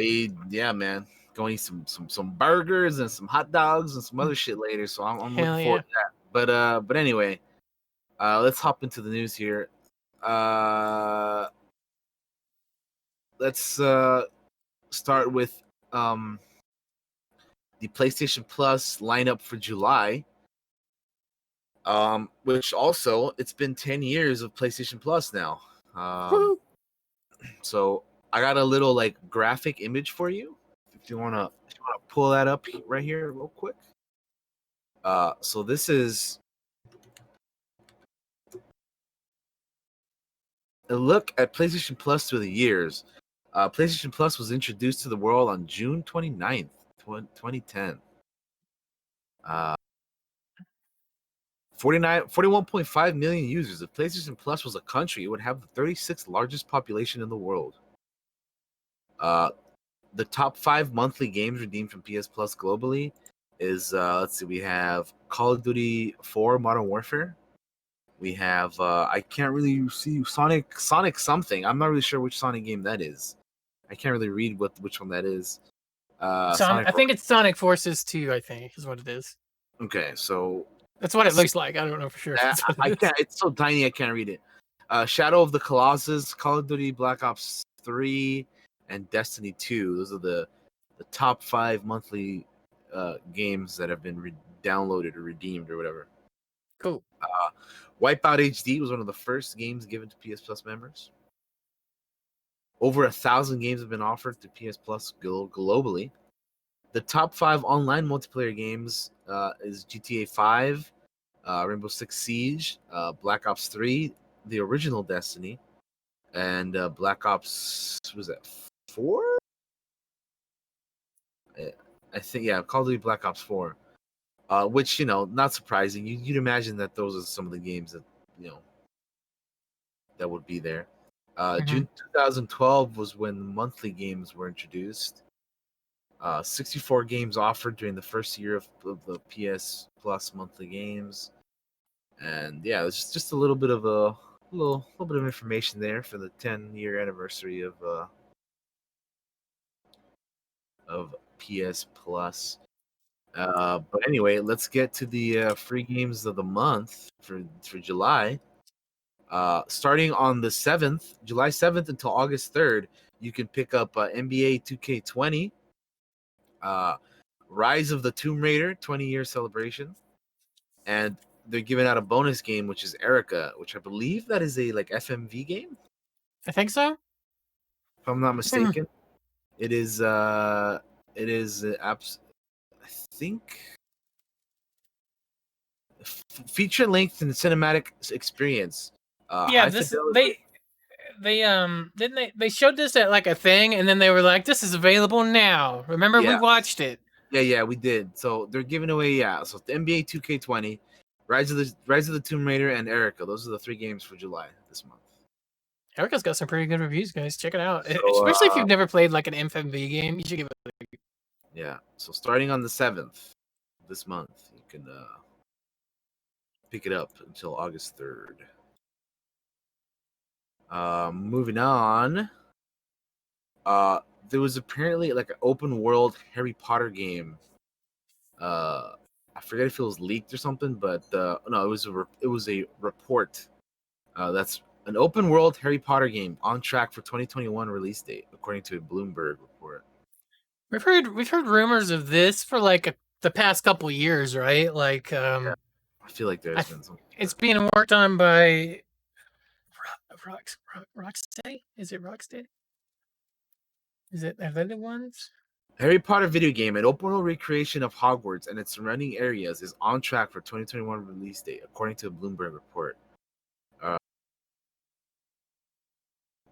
yeah, man. Going eat some burgers and some hot dogs and some other shit later. So I'm looking hell forward yeah. to that. But anyway, let's hop into the news here. Uh, let's start with the PlayStation Plus lineup for July. Which also it's been 10 years of PlayStation Plus now. Woo! So I got a little like graphic image for you. If you wanna pull that up right here real quick. So this is a look at PlayStation Plus through the years. PlayStation Plus was introduced to the world on June 29th, 2010. Uh, 41.5 million users. If PlayStation Plus was a country, it would have the 36th largest population in the world. The top 5 monthly games redeemed from PS Plus globally is let's see, we have Call of Duty 4 Modern Warfare. We have I can't really see Sonic something. I'm not really sure which Sonic game that is. I can't really read which one that is. Sonic. Sonic. I think it's Sonic Forces 2. I think is what it is. Okay, so That's what it see, looks like. I don't know for sure if that's what I it is. can't. It's so tiny I can't read it. Shadow of the Colossus, Call of Duty Black Ops 3, and Destiny 2. Those are the top 5 monthly games that have been downloaded or redeemed or whatever. Cool. Wipeout HD was one of the first games given to PS Plus members. Over 1,000 games have been offered to PS Plus globally. The top 5 online multiplayer games is GTA 5, Rainbow Six Siege, Black Ops 3, the original Destiny, and Black Ops, was that 4? I think, yeah, Call of Duty Black Ops 4. Which, not surprising. You'd imagine that those are some of the games that, that would be there. Mm-hmm. June 2012 was when monthly games were introduced. 64 games offered during the first year of the PS Plus monthly games, and yeah, it's just a little bit of a little bit of information there for the 10-year anniversary of PS Plus. But anyway, let's get to the free games of the month for July. Starting on the 7th, July 7th until August 3rd, you can pick up NBA 2K20, Rise of the Tomb Raider 20-year celebration, and they're giving out a bonus game, which is Erica, which I believe that is a like FMV game, I think so. if I'm not Hmm. mistaken. It is I think feature length and cinematic experience. Yeah, High this fidelity. they didn't they showed this at like a thing, and then they were like, "This is available now." Remember, we Yeah, watched it. yeah, we did. So they're giving away, yeah. So the NBA 2K20, Rise of the Tomb Raider, and Erica. Those are the 3 games for July this month. Erica's got some pretty good reviews, guys. Check it out. So Especially if you've never played like an FMV game, you should give it. yeah. So starting on the 7th this month, you can pick it up until August 3rd. Moving on. There was apparently like an open world Harry Potter game. I forget if it was leaked or something, but no, it was a report. That's an open world Harry Potter game on track for 2021 release date, according to a Bloomberg report. We've heard rumors of this for like the past couple years, right? Like Yeah, I feel like I there's th- been some. it's being worked on by Rocksteady. Is it Rocksteady? Is it? Are they the ones? Harry Potter video game, an open world recreation of Hogwarts and its surrounding areas, is on track for 2021 release date, according to a Bloomberg report.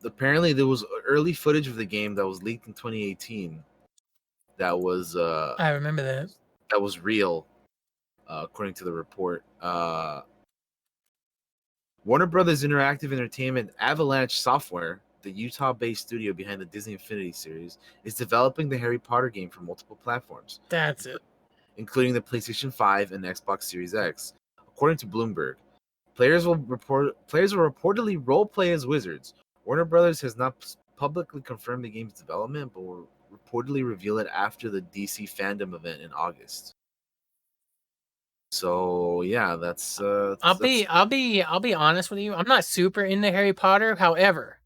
apparently there was early footage of the game that was leaked in 2018 that was I remember that. real, according to the report. Warner Brothers Interactive Entertainment Avalanche Software, the Utah-based studio behind the Disney Infinity series, is developing the Harry Potter game for multiple platforms, That's it. including the PlayStation 5 and Xbox Series X. According to Bloomberg, players will reportedly roleplay as wizards. Warner Brothers has not publicly confirmed the game's development, but will reportedly reveal it after the DC fandom event in August. So yeah, I'll be honest with you. I'm not super into Harry Potter. However,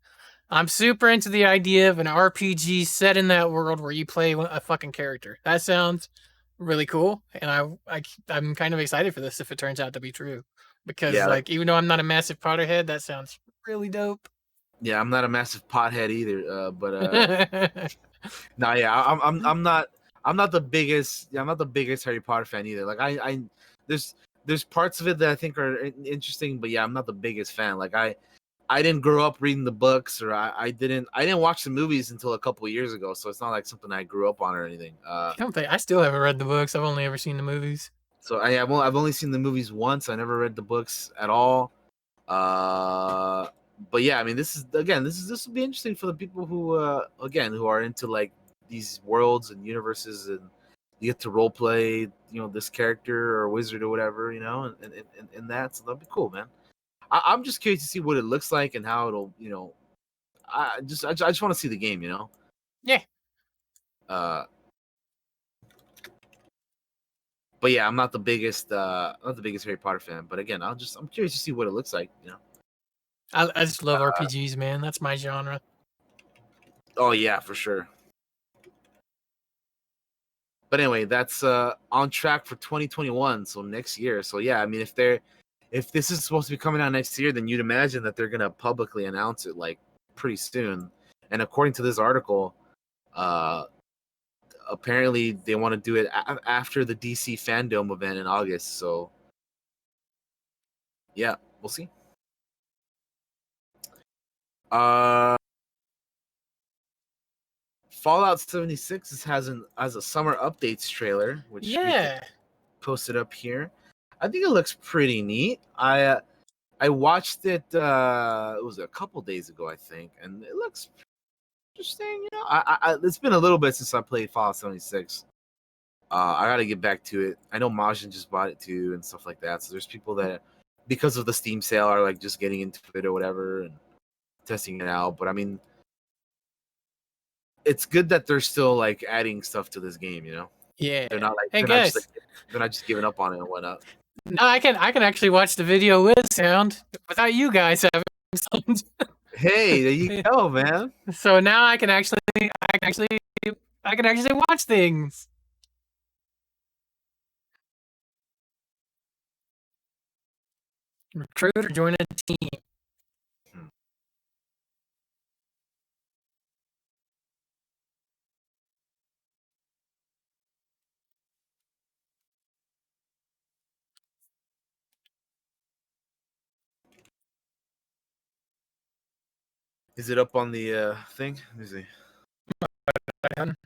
I'm super into the idea of an RPG set in that world where you play a fucking character. That sounds really cool, and I'm kind of excited for this if it turns out to be true. Because yeah, like, like even though I'm not a massive Potterhead, that sounds really dope. yeah. I'm not a massive pothead either, but no, yeah, I'm not the biggest. Yeah, I'm not the biggest Harry Potter fan either. Like there's there's parts of it that I think are interesting, but yeah, I'm not the biggest fan. Like I didn't grow up reading the books, or I didn't watch the movies until a couple years ago. So it's not like something I grew up on or anything. I don't think I still haven't read the books. I've only ever seen the movies. So I've only seen the movies once. I never read the books at all. Uh, but yeah, I mean, this will be interesting for the people who who are into like these worlds and universes, and you get to role play, this character or wizard or whatever, and that. So that'll be cool, man. I'm just curious to see what it looks like and how it'll, I just want to see the game. Yeah, Uh, but yeah, I'm not the biggest Harry Potter fan. But again, I'm curious to see what it looks like. I just love RPGs, man. That's my genre. Oh yeah, for sure. But anyway, that's on track for 2021, so next year. So yeah, I mean, if this is supposed to be coming out next year, then you'd imagine that they're gonna publicly announce it like pretty soon. And according to this article, uh, apparently they want to do it after the DC fandom event in August. So yeah, we'll see. Uh, Fallout 76 has a summer updates trailer, which we can Yeah, post it up here. I think it looks pretty neat. I watched it. It was a couple days ago, I think, and it looks interesting. It's been a little bit since I played Fallout 76. I got to get back to it. I know Majin just bought it too, and stuff like that. So there's people that, because of the Steam sale, are like just getting into it or whatever and testing it out. But I mean, it's good that they're still like adding stuff to this game. yeah. They're not like Hey they're not just guys, like they're not just giving up on it and whatnot. now I can actually watch the video with sound without you guys having sound. Hey, there you go, man. So now I can actually watch things. Recruit or join a team. Hmm. Is it up on the thing? Let me see.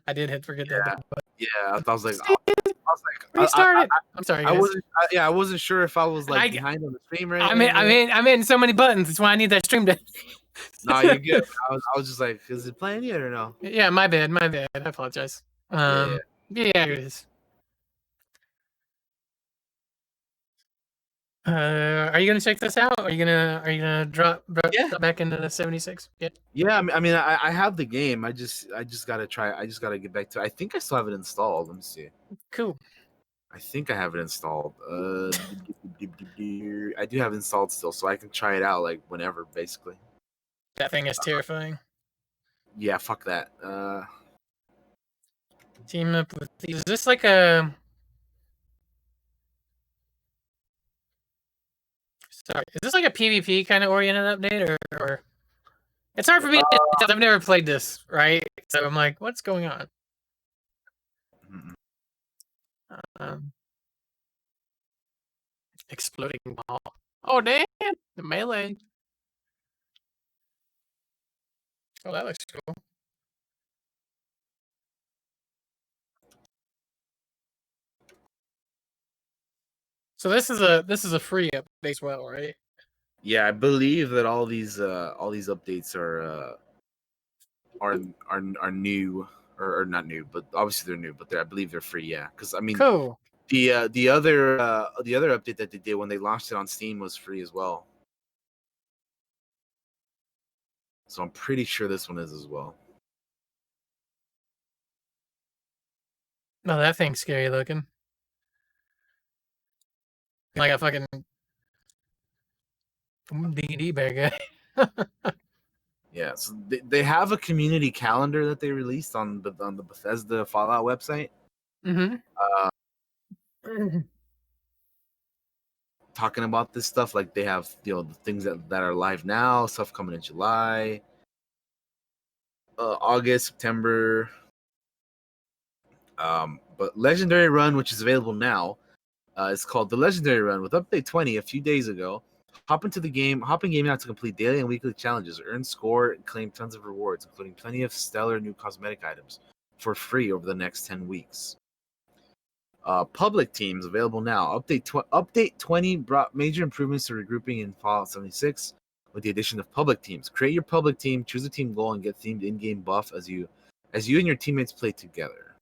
I did hit forget that. Yeah, I was like, Steve, I, restart it. I'm sorry, I guys. wasn't, I wasn't sure if I was like I behind on the stream or anything. I'm in so many buttons. That's why I need that stream deck. No, you're good. I was just like, is it playing yet or no? Yeah, my bad. My bad. I apologize. Yeah. Yeah, here it is. Are you gonna check this out? Are you gonna drop Yeah. back into the 76? Yeah. Yeah, I have the game. I just gotta try. I just gotta get back to. I think I still have it installed. Let me see. Cool. I think I have it installed. I do have it installed still, so I can try it out like whenever, basically. That thing is terrifying. Yeah, fuck that. Team up with. Is this like a? Sorry, is this like a PvP kind of oriented update or? It's hard for me to tell. I've never played this, right? So I'm like, what's going on? Mm-mm. Um, exploding ball. Oh damn! The melee. Oh, that looks cool. So this is a free update as well, right? Yeah, I believe that all these updates are new, or not new, but obviously they're new, but I believe they're free. Yeah, because I mean Cool. the other update that they did when they launched it on Steam was free as well. So I'm pretty sure this one is as well. No, that thing's scary looking. Like a fucking D&D bad guy. Yeah, so they have a community calendar that they released on the Bethesda Fallout website, Mm-hmm. uh, talking about this stuff. Like they have the things that are live now, stuff coming in July, August, September. But Legendary Run, which is available now, is called the Legendary Run with update 20 a few days ago. Hop into the game, hop in game now to complete daily and weekly challenges, earn score, and claim tons of rewards, including plenty of stellar new cosmetic items for free over the next 10 weeks. Public teams available now. Update 20 brought major improvements to regrouping in Fallout 76 with the addition of public teams. Create your public team, choose a team goal, and get themed in-game buff as you and your teammates play together.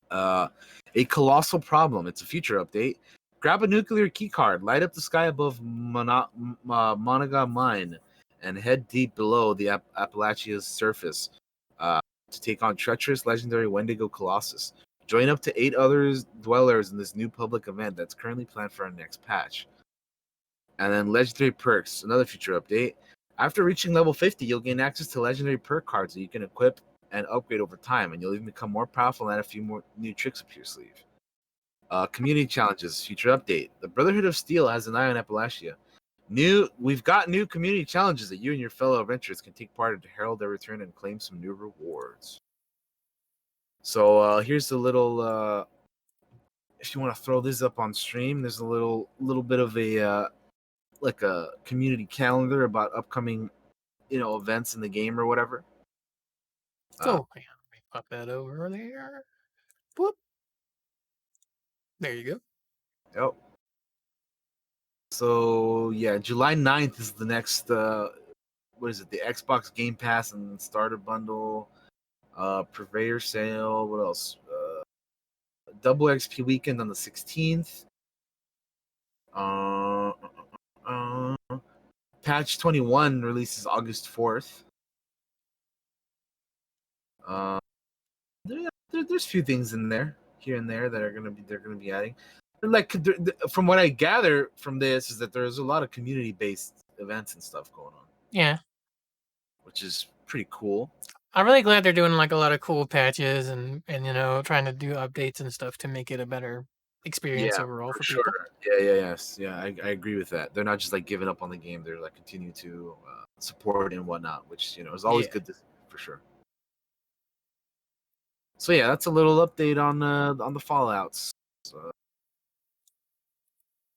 Uh, a colossal problem. It's a future update. Grab a nuclear keycard, light up the sky above Monaga Mine, and head deep below the Appalachia's surface to take on treacherous legendary Wendigo Colossus. Join up to 8 other dwellers in this new public event that's currently planned for our next patch. And then legendary perks, another future update. After reaching level 50, you'll gain access to legendary perk cards that you can equip and upgrade over time, and you'll even become more powerful and add a few more new tricks up your sleeve. Community challenges, future update. The Brotherhood of Steel has an eye on Appalachia. We've got new community challenges that you and your fellow adventurers can take part in to herald their return and claim some new rewards. So here's a little. If you want to throw this up on stream, there's a little bit of a like a community calendar about upcoming events in the game or whatever. Cool. Hang on, let me pop that over there. Whoop. There you go. Yep. So yeah, July 9th is the next what is it? The Xbox Game Pass and Starter Bundle, Purveyor Sale. What else? Double XP Weekend on the 16th. Uh, Patch 21 releases August 4th. Uh, there's a few things in there, here and there, that they're gonna be adding. Like from what I gather from this is that there's a lot of community based events and stuff going on, Yeah. which is pretty cool. I'm really glad they're doing like a lot of cool patches and trying to do updates and stuff to make it a better experience Yeah, overall for for sure. people. Yes. Yeah, I agree with that. They're not just like giving up on the game. They're like continue to support and whatnot, which is always Yeah. good to see, for sure. So yeah, that's a little update on the Fallouts. So,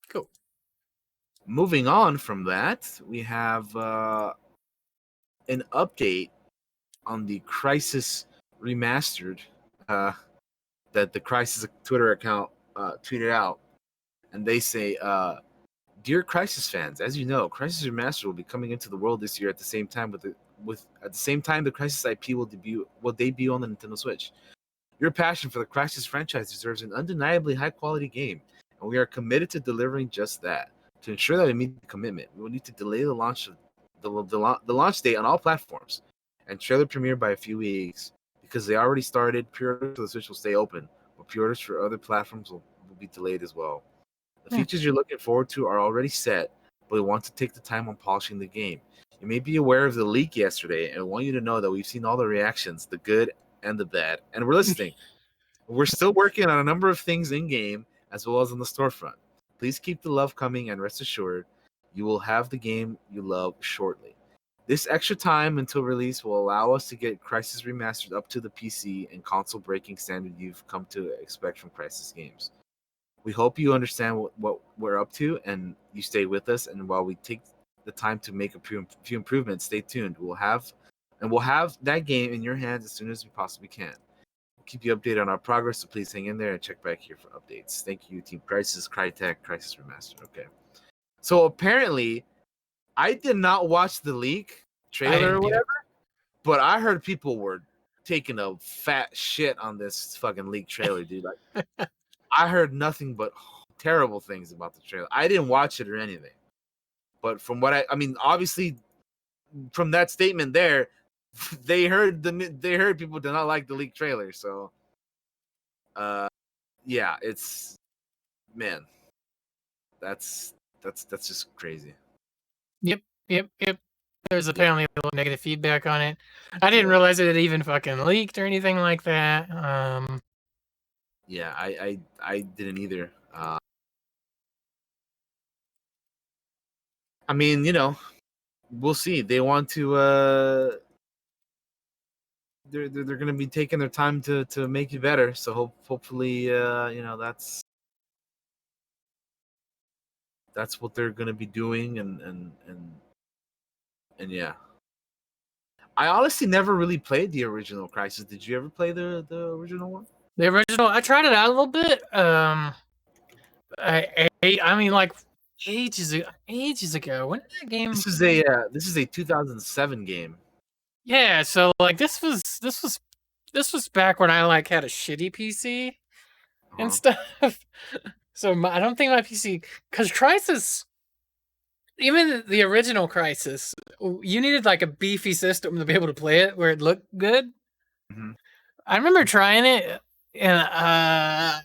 Cool. moving on from that, we have an update on the Crisis Remastered that the Crisis Twitter account tweeted out, and they say, "Dear Crisis fans, as you know, Crisis Remastered will be coming into the world this year at the same time the Crisis IP will debut on the Nintendo Switch. Your passion for the Crisis franchise deserves an undeniably high quality game, and we are committed to delivering just that. To ensure that we meet the commitment, we will need to delay the launch of the launch date on all platforms and trailer premiere by a few weeks because they already started. Pre-orders for the Switch will stay open, but pre-orders for other platforms will be delayed as well. The Hmm. features you're looking forward to are already set, but we want to take the time on polishing the game. You may be aware of the leak yesterday, and we want you to know that we've seen all the reactions, the good and the bad, and we're listening. We're still working on a number of things in game as well as on the storefront. Please keep the love coming and rest assured you will have the game you love shortly. This extra time until release will allow us to get Crisis Remastered up to the PC and console breaking standard you've come to expect from Crisis games. We hope you understand what we're up to and you stay with us. And while we take the time to make a few improvements, stay tuned. We'll have and we'll have that game in your hands as soon as we possibly can. We'll keep you updated on our progress, so please hang in there and check back here for updates. Thank you, Team Crisis, Crytek, Crisis Remastered. Okay. So apparently, I did not watch the leak I trailer or didn't either. whatever, but I heard people were taking a fat shit on this fucking leak trailer, dude. Like, I heard nothing but terrible things about the trailer. I didn't watch it or anything, but from what I mean, obviously, from that statement there, they heard people did not like the leak trailer. So, yeah, it's man, that's just crazy. Yep. There's Yeah, apparently a little negative feedback on it. I didn't yeah, realize it even fucking leaked or anything like that. yeah. I didn't either. I mean, we'll see. They want to. They're going to be taking their time to make it better. So hopefully, that's what they're going to be doing, and yeah. I honestly never really played the original Crisis. Did you ever play the original one? The original, I tried it out a little bit. I mean, like ages ago. When did that game? This is a 2007 game. Yeah, so like this was back when I like had a shitty PC and Uh-huh. stuff. So I don't think my PC, because Crisis, even the original Crisis, you needed like a beefy system to be able to play it where it looked good. Hmm. I remember trying it, and I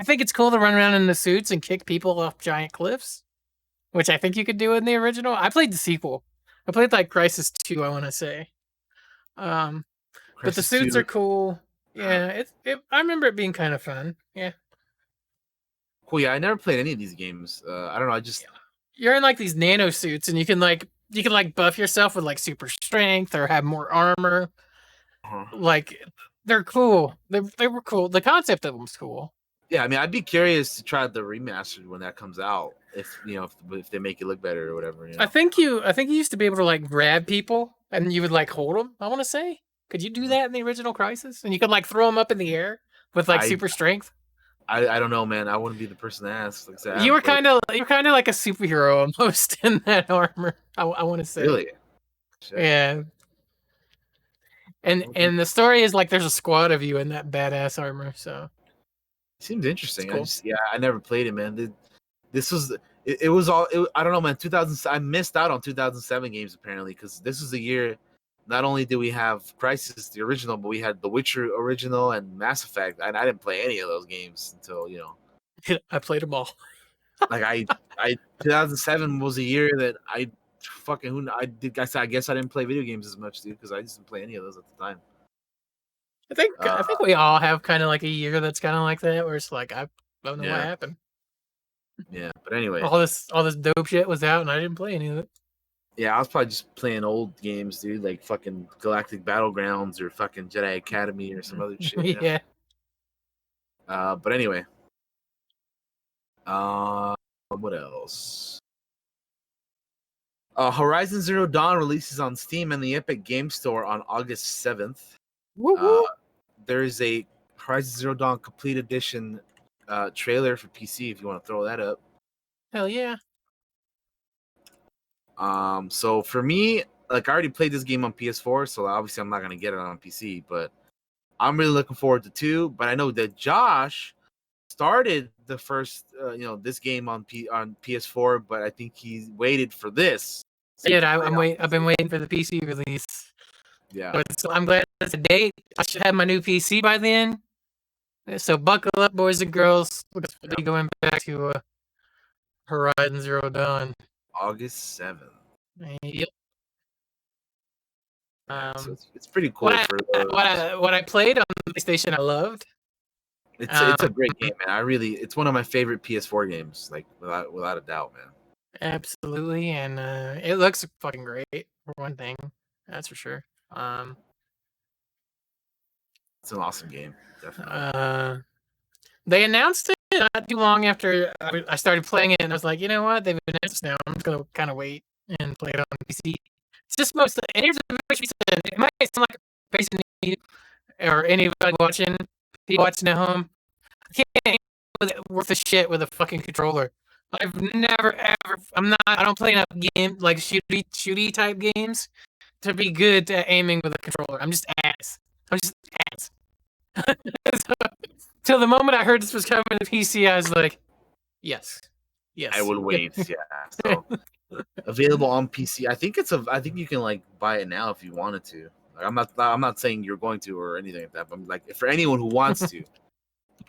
think it's cool to run around in the suits and kick people off giant cliffs, which I think you could do in the original. I played the sequel. I played like Crisis 2, I want to say. Um, but the Crisis suits 2. are cool. Uh-huh. Yeah, I remember it being kind of fun. Yeah. Cool. Yeah, I never played any of these games. I don't know. I just. You're in like these nano suits and you can buff yourself with like super strength or have more armor. Uh-huh. Like they're cool. They were cool. The concept of them's cool. Yeah, I mean, I'd be curious to try the remastered when that comes out. If they make it look better or whatever. I think you used to be able to like grab people and you would like hold them. I want to say, could you do that in the original Crisis? And you could like throw them up in the air with like I, super strength. I don't know, man. I wouldn't be the person to ask. Like I said, I You haven't were played. kind of like a superhero almost in that armor. I want to say, Really? Shit. yeah. And Okay. and the story is like there's a squad of you in that badass armor, so Seems it's interesting. cool. I never played it, man. This was it was all I don't know, man. 2000. I missed out on 2007 games apparently because this was the year. Not only did we have Crisis the original, but we had The Witcher original and Mass Effect. And I didn't play any of those games until I played them all. like I 2007 was a year that I fucking who I did. I guess I didn't play video games as much, dude, because I just didn't play any of those at the time. I think Uh, I think we all have kind of like a year that's kind of like that, where it's like I don't know what yeah, happened. yeah. But anyway, All this dope shit was out, and I didn't play any of it. yeah, I was probably just playing old games, dude, like fucking Galactic Battlegrounds or fucking Jedi Academy or some other shit. Yeah. But anyway, uh, what else? Horizon Zero Dawn releases on Steam and the Epic Game Store on August 7th. Woo Uh, woo. there is a Horizon Zero Dawn Complete Edition trailer for PC if you want to throw that up. Hell yeah. So for me, like I already played this game on PS4, so obviously I'm not gonna get it on PC, but I'm really looking forward to 2. But I know that Josh started the first, this game on PS4, but I think he waited for this. Yeah, I've been waiting for the PC release. Yeah, But I'm glad it's a date. I should have my new PC by then. So buckle up, boys and girls. We'll be going back to Horizon Zero Dawn. August 7th. Yep. Yeah, so Um, it's pretty what cool I for those. what I played on the PlayStation, I loved. It's a Um, great game, man. It's one of my favorite PS4 games, like without a doubt, man. Absolutely, and it looks fucking great for one thing. That's for sure. It's an awesome game, definitely. They announced it not too long after I started playing it, and I was like, you know what? They've announced this now. I'm just gonna kind of wait and play it on PC. just most. And here's the reason. It might sound like a basic need, or anybody watching, people watching at home. I can't with it worth a shit with a fucking controller. I've never ever. I don't play enough game like shooty type games to be good at aiming with a controller. I'm just ass. I'm just ass. So, till the moment I heard this was coming to PC, I was like, yes, I yes. would wait. Yeah. So available on PC. I think you can like buy it now if you wanted to. Like, I'm not saying you're going to or anything like that. But I'm like, for anyone who wants to,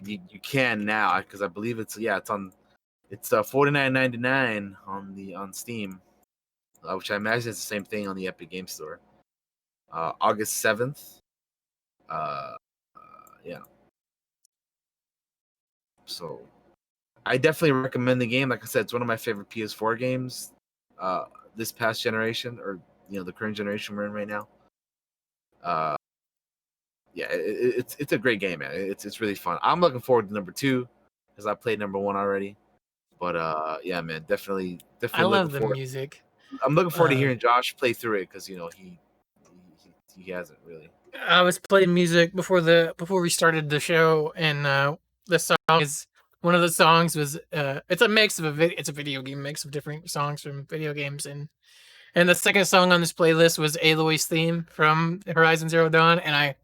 you can now because I believe it's $49.99 on Steam, which I imagine is the same thing on the Epic Game Store. August 7th. Uh, yeah. So I definitely recommend the game. Like I said, it's one of my favorite PS4 games. This past generation, or the current generation we're in right now. Yeah, it's a great game, man. It's really fun. I'm looking forward to number 2 because I played number 1 already. But yeah, man, I definitely looking love the forward. music. I'm looking forward to Uh, hearing Josh play through it because he hasn't really. I was playing music before we started the show, and the song is one of the songs was it's a mix of it's a video game mix of different songs from video games, and the second song on this playlist was Aloy's theme from Horizon Zero Dawn, and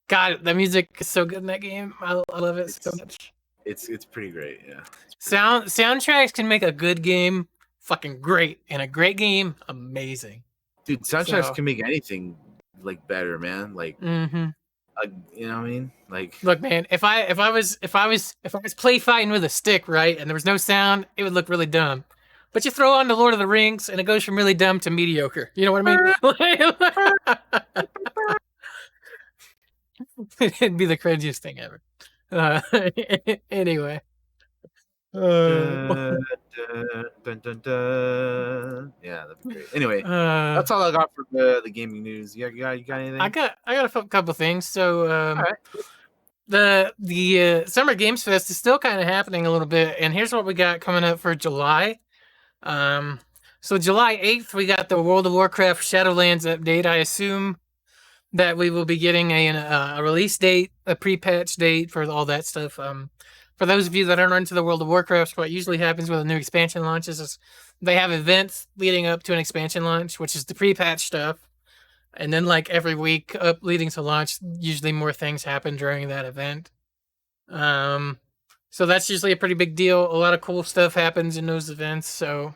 God, the music is so good in that game. I love it so It's much. it's pretty great. Yeah, it's pretty great. Soundtracks can make a good game fucking great, and a great game amazing. Dude, soundtracks So, can make anything like better, man. Like, mm-hmm. you know what I mean? Like, Look, man, if I was play fighting with a stick, right, and there was no sound, it would look really dumb. But you throw on the Lord of the Rings, and it goes from really dumb to mediocre. You know what I mean? It'd be the cringiest thing ever. Uh, anyway, uh, dun, dun, dun, dun. Yeah, that'd be great. Anyway, uh, that's all I got for the gaming news. You got I anything? got I got a couple things. So All right. the Summer Games Fest is still kind of happening a little bit, and here's what we got coming up for July. Um, so July 8th, we got the World of Warcraft Shadowlands update. I assume that we will be getting a release date, a pre-patch date for all that stuff. For those of you that aren't into the World of Warcraft, what usually happens with a new expansion launches is they have events leading up to an expansion launch, which is the pre-patch stuff. And then, like every week up leading to launch, usually more things happen during that event. Um, so that's usually a pretty big deal. A lot of cool stuff happens in those events. So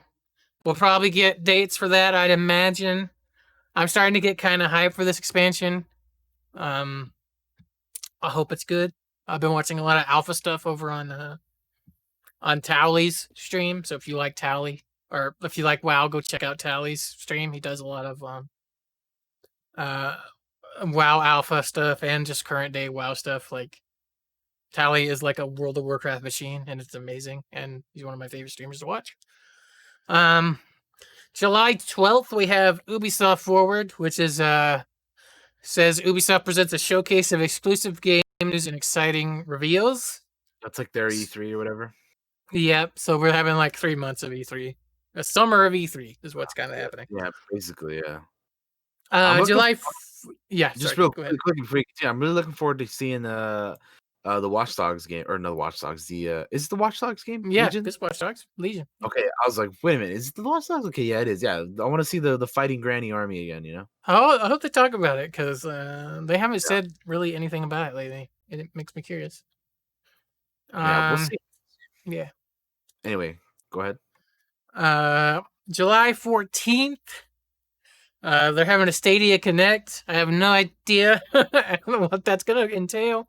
we'll probably get dates for that, I'd imagine. I'm starting to get kind of hyped for this expansion. Um, I hope it's good. I've been watching a lot of alpha stuff over on Towley's stream. So if you like Towley or if you like WoW, go check out Towley's stream. He does a lot of uh WoW alpha stuff and just current day WoW stuff. Like Tally is like a World of Warcraft machine, and it's amazing. And he's one of my favorite streamers to watch. Um, July 12th, we have Ubisoft Forward, which is says Ubisoft presents a showcase of exclusive game news and exciting reveals. That's like their E3 or whatever. Yep. So we're having like 3 months of E3. A summer of E3 is what's kind of happening. Yeah, basically, yeah. I'm looking July. Yeah. just Sorry. real Go ahead. quick before you continue. I'm really looking forward to seeing the Watch Dogs game, or no, Watch Dogs. Is it the Watch Dogs game? Yeah. Legion. This Watch Dogs Legion. Okay, I was like, wait a minute, is it the Watch Dogs? Okay, yeah, it is. Yeah, I want to see the fighting Granny army again. You know. I hope they talk about it because they haven't Yeah. said really anything about it lately. It makes me curious. Yeah, we'll see. Yeah. Anyway, go ahead. July 14th. They're having a Stadia Connect. I have no idea. I don't know what that's gonna entail.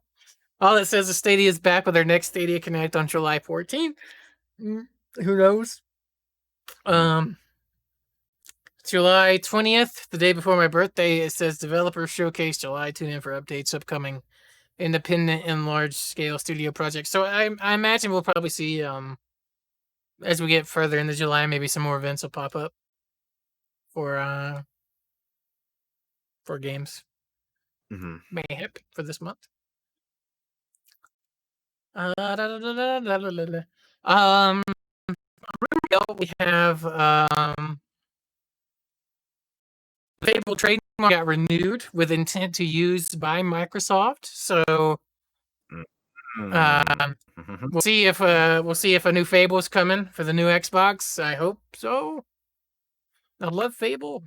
All it says is Stadia is back with their next Stadia Connect on July 14th. Who knows? Um, July 20th, the day before my birthday, it says Developer Showcase July. Tune in for updates upcoming independent and large scale studio projects. So I imagine we'll probably see as we get further into July, maybe some more events will pop up for games. Mm-hmm. Mayhap for this month. We have Fable trademark got renewed with intent to use by Microsoft. So Mm. um, we'll see if a new Fable is coming for the new Xbox. I hope so. I love Fable,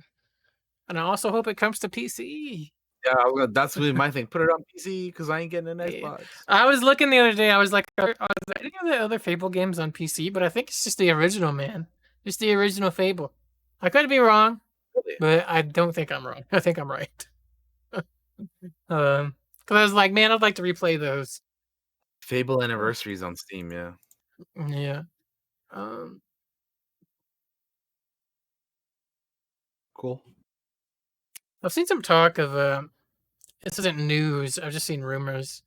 and I also hope it comes to PC. Yeah, that's really my thing. Put it on PC because I ain't getting an Yeah. Xbox. I was looking the other day. I was like, are there any of the other Fable games on PC? But I think it's just the original, man. Just the original Fable. I could be wrong, Really? but I don't think I'm wrong. I think I'm right. Because I was like, man, I'd like to replay those. Fable Anniversaries on Steam, yeah. Yeah. Um, Cool. I've seen some talk of this isn't news. I've just seen rumors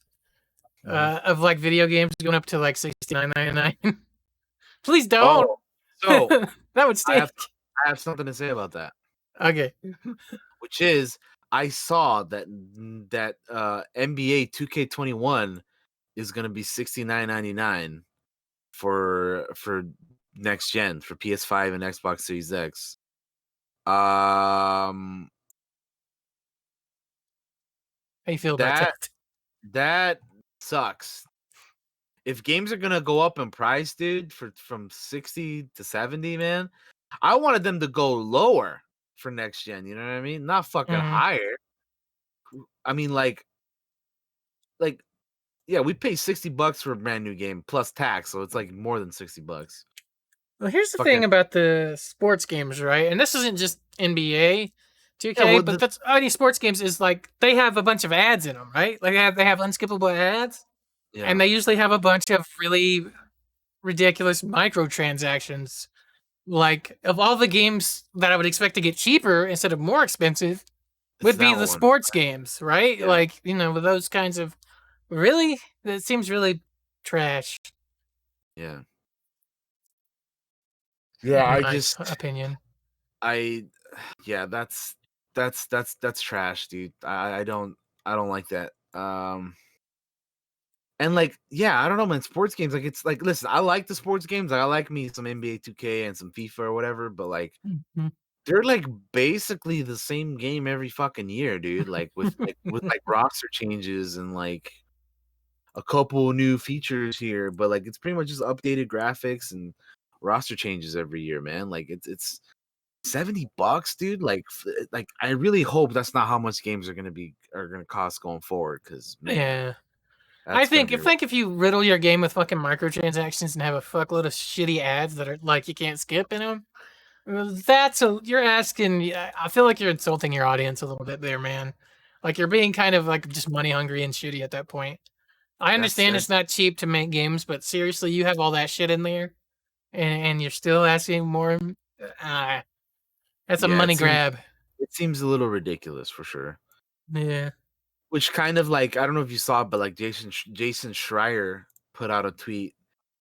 Mhm. of like video games going up to like $69.99. Please don't. Oh, so That would I have stink. I have something to say about that, Okay. which is I saw that NBA 2K21 is gonna be $69.99 for next gen for PS5 and Xbox Series X. Um, How you feel about that that? that sucks. If games are gonna go up in price, dude, from 60 to 70, man, I wanted them to go lower for next gen. You know what I mean? Not fucking Mm. higher. I mean, like yeah, we pay $60 for a brand new game plus tax, so it's like more than $60. Well, here's the Fucking thing about the sports games, right? And this isn't just NBA yeah. 2K, Well, but that's any sports games is like they have a bunch of ads in them, right? Like they have unskippable ads, and yeah, they usually have a bunch of really ridiculous microtransactions. Like of all the games that I would expect to get cheaper instead of more expensive it's would be that the one. sports games, right? Yeah, Like, with those kinds of really that seems really trash yeah, yeah. in I my just opinion. I yeah. That's trash, dude. I don't like that. And like, yeah, I don't know, man. Sports games, like, it's like, listen, I like the sports games. Like, I like me some NBA 2K and some FIFA or whatever, but like, Mhm. they're like basically the same game every fucking year, dude. Like with roster changes and like a couple new features here, but like it's pretty much just updated graphics and roster changes every year, man. Like it's $70, dude. Like I really hope that's not how much games are gonna cost going forward, because man, Yeah. I that's gonna think be if you riddle your game with fucking microtransactions and have a fuckload of shitty ads that are like you can't skip in them, you're asking. I feel like you're insulting your audience a little bit there, man. Like you're being kind of like just money hungry and shitty at that point. I that's understand it's not cheap to make games, but seriously, you have all that shit in there, and you're still asking more. Uh, that's a yeah, money grab. it seems a little ridiculous for sure. Yeah. Which kind of like, I don't know if you saw, but like Jason Schreier put out a tweet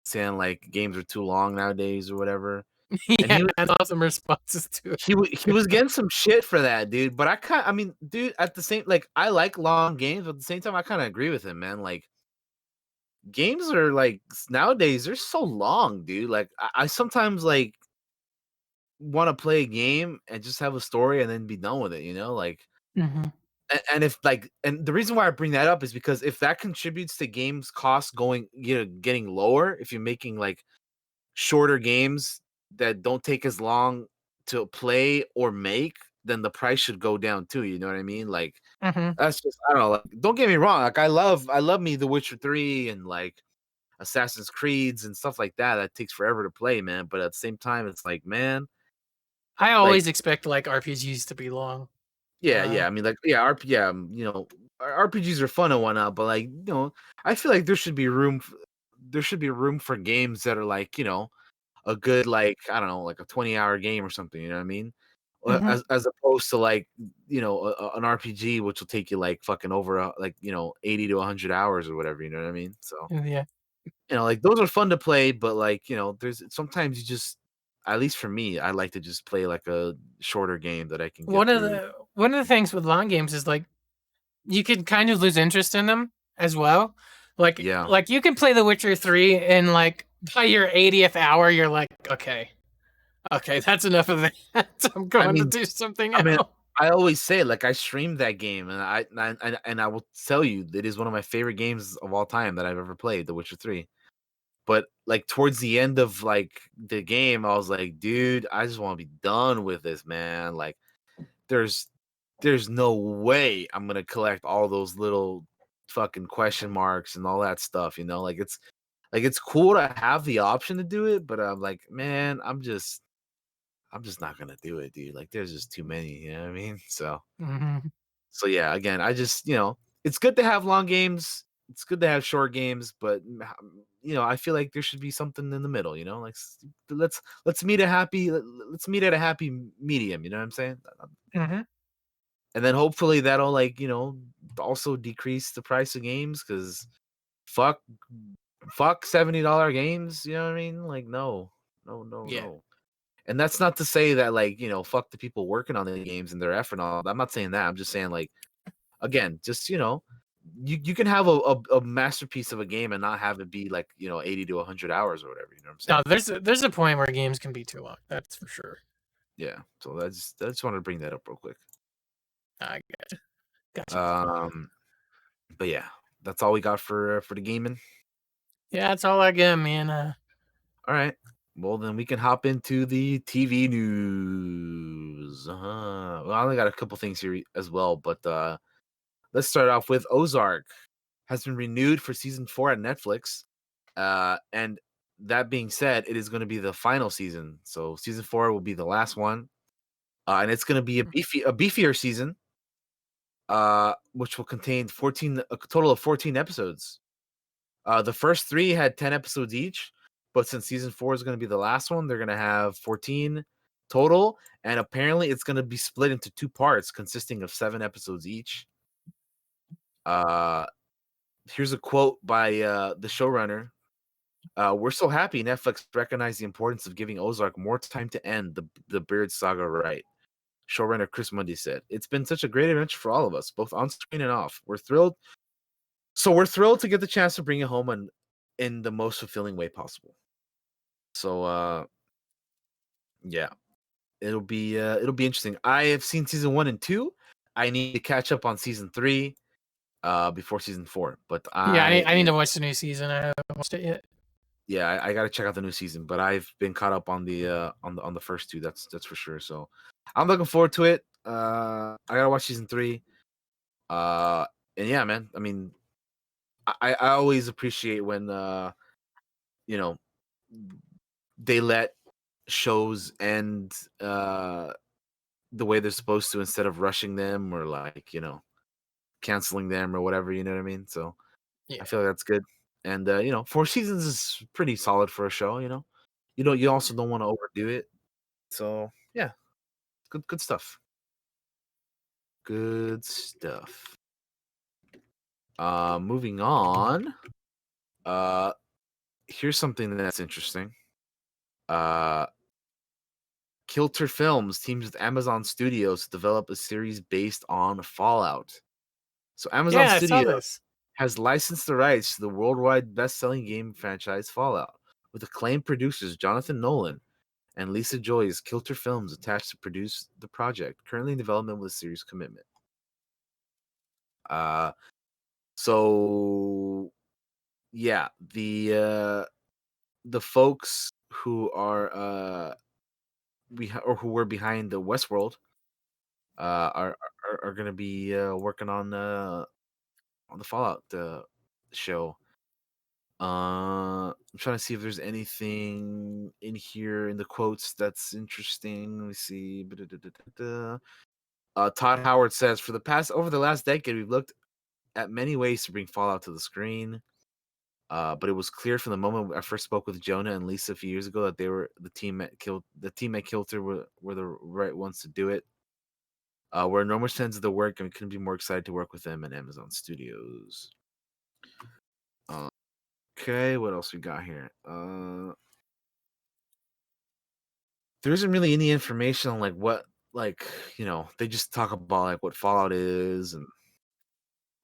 saying like games are too long nowadays or whatever, and Yeah, that's awesome responses to he was getting some shit for that, dude. But I mean, dude, at the same, like, I like long games, but at the same time, I kind of agree with him, man. Like, games are like nowadays they're so long, dude. Like, I sometimes like want to play a game and just have a story and then be done with it, you know, like. it. And if like, and the reason why I bring that up is because if that contributes to games costs getting lower, if you're making like shorter games that don't take as long to play or make, then the price should go down too. You know what I mean? Like, Hmm. that's just, I don't know. Like, don't get me wrong. Like, I love me The Witcher 3 and like Assassin's Creeds and stuff like that. That takes forever to play, man. But at the same time, it's like, man, I like, always expect like RPGs to be long. yeah, Uh, yeah. I mean, like, yeah, RPGs are fun and whatnot, but like, I feel like there should be room for games that are like, a good, like, I don't know, like a 20-hour game or something. You know what I mean? mhm. As opposed to like, an RPG which will take you like fucking over 80 to 100 hours or whatever. You know what I mean? So Yeah. like, those are fun to play, but like, there's sometimes you just, at least for me, I like to just play like a shorter game that I can get through. One of the things with long games is like you can kind of lose interest in them as well. Yeah. Like you can play The Witcher 3 and like by your 80th hour you're like, okay, that's enough of that. I'm I going to mean, do something I mean, else. I always say, like, I streamed that game, and I will tell you, it is one of my favorite games of all time that I've ever played, The Witcher 3. But, like, towards the end of, like, the game, I was like, "Dude, I just wanna be done with this, man." Like, there's there's no way I'm gonna collect all those little fucking question marks and all that stuff, you know? It's cool to have the option to do it, but I'm like, "Man, I'm just not gonna do it, dude." Like, there's just too many, you know what I mean? Mhm. Yeah, again, I just, it's good to have long games. It's good to have short games, but I feel like there should be something in the middle. Like let's meet a happy let's meet at a happy medium. You know what I'm saying? Mhm. And then hopefully that'll also decrease the price of games because fuck fuck $70 games. You know what I mean? Like no, no, no, Yeah. no. And that's not to say that fuck the people working on the games and their effort and all. I'm not saying that. I'm just saying again, just you can have a masterpiece of a game and not have it be 80 to 100 hours or whatever. You know what I'm No, saying? there's a point where games can be too long. That's for sure. Yeah. So I just wanted to bring that up real quick. I gotcha. Gotcha. Um, but yeah, that's all we got for the gaming. Yeah, that's all I got, man. All right. Well, then we can hop into the TV news. Well, I only got a couple things here as well, but let's start off with Ozark has been renewed for season 4 at Netflix. And that being said, it is going to be the final season. So season 4 will be the last one. And it's going to be a beefier season, which will contain a total of 14 episodes. The first 3 had 10 episodes each, but since season 4 is going to be the last one, they're going to have 14 total, and apparently it's going to be split into 2 parts consisting of 7 episodes each. Uh Here's a quote by the showrunner. We're so happy Netflix recognized the importance of giving Ozark more time to end the Beard saga right. Showrunner Chris Mundy said, "It's been such a great adventure for all of us, both on screen and off. We're thrilled to get the chance to bring it home and in the most fulfilling way possible." So yeah, it'll be interesting. I have seen season 1 and 2. I need to catch up on season 3 before season 4, but Yeah, I I need am to watch the new season. I haven't watched it yet. yeah, I gotta check out the new season, but I've been caught up on the first 2. That's for sure. So I'm looking forward to it. I gotta watch season 3. Uh, and yeah, man. I mean, I always appreciate when you know they let shows end the way they're supposed to instead of rushing them or canceling them or whatever. You know what I mean? So I Yeah. feel like that's good. And 4 seasons is pretty solid for a show. You also don't want to overdo it. So yeah, good stuff. Good stuff. Moving on. Uh, Here's something that's interesting. Uh, Kilter Films teams with Amazon Studios to develop a series based on Fallout. So Amazon Yeah, I saw Studios this. has licensed the rights to the worldwide best-selling game franchise Fallout, with acclaimed producers Jonathan Nolan and Lisa Joy's Kilter Films attached to produce the project, currently in development with a series commitment. Uh, so yeah, the folks who are or who were behind the Westworld are going to be working on the Fallout show. I'm trying to see if there's anything in here in the quotes that's interesting. Let me see. Todd Howard says, over the last decade, we've looked at many ways to bring Fallout to the screen. But it was clear from the moment I first spoke with Jonah and Lisa a few years ago that they were the team at Kilter were the right ones to do it. We're enormous fans of the work and we couldn't be more excited to work with them at Amazon Studios. Uh, okay, what else we got here? There isn't really any information on what they just talk about what Fallout is and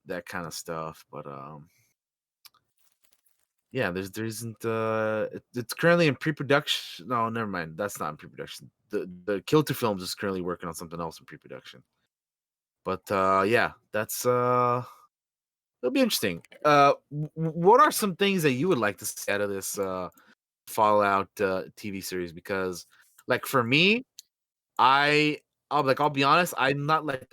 that kind of stuff. But yeah, there isn't. It's currently in pre-production. No, never mind. That's not in pre-production. The Kilter Films is currently working on something else in pre-production. But yeah, that's it'll be interesting. What are some things that you would like to see out of this Fallout TV series? Because like for me, I I'll be honest, I'm not like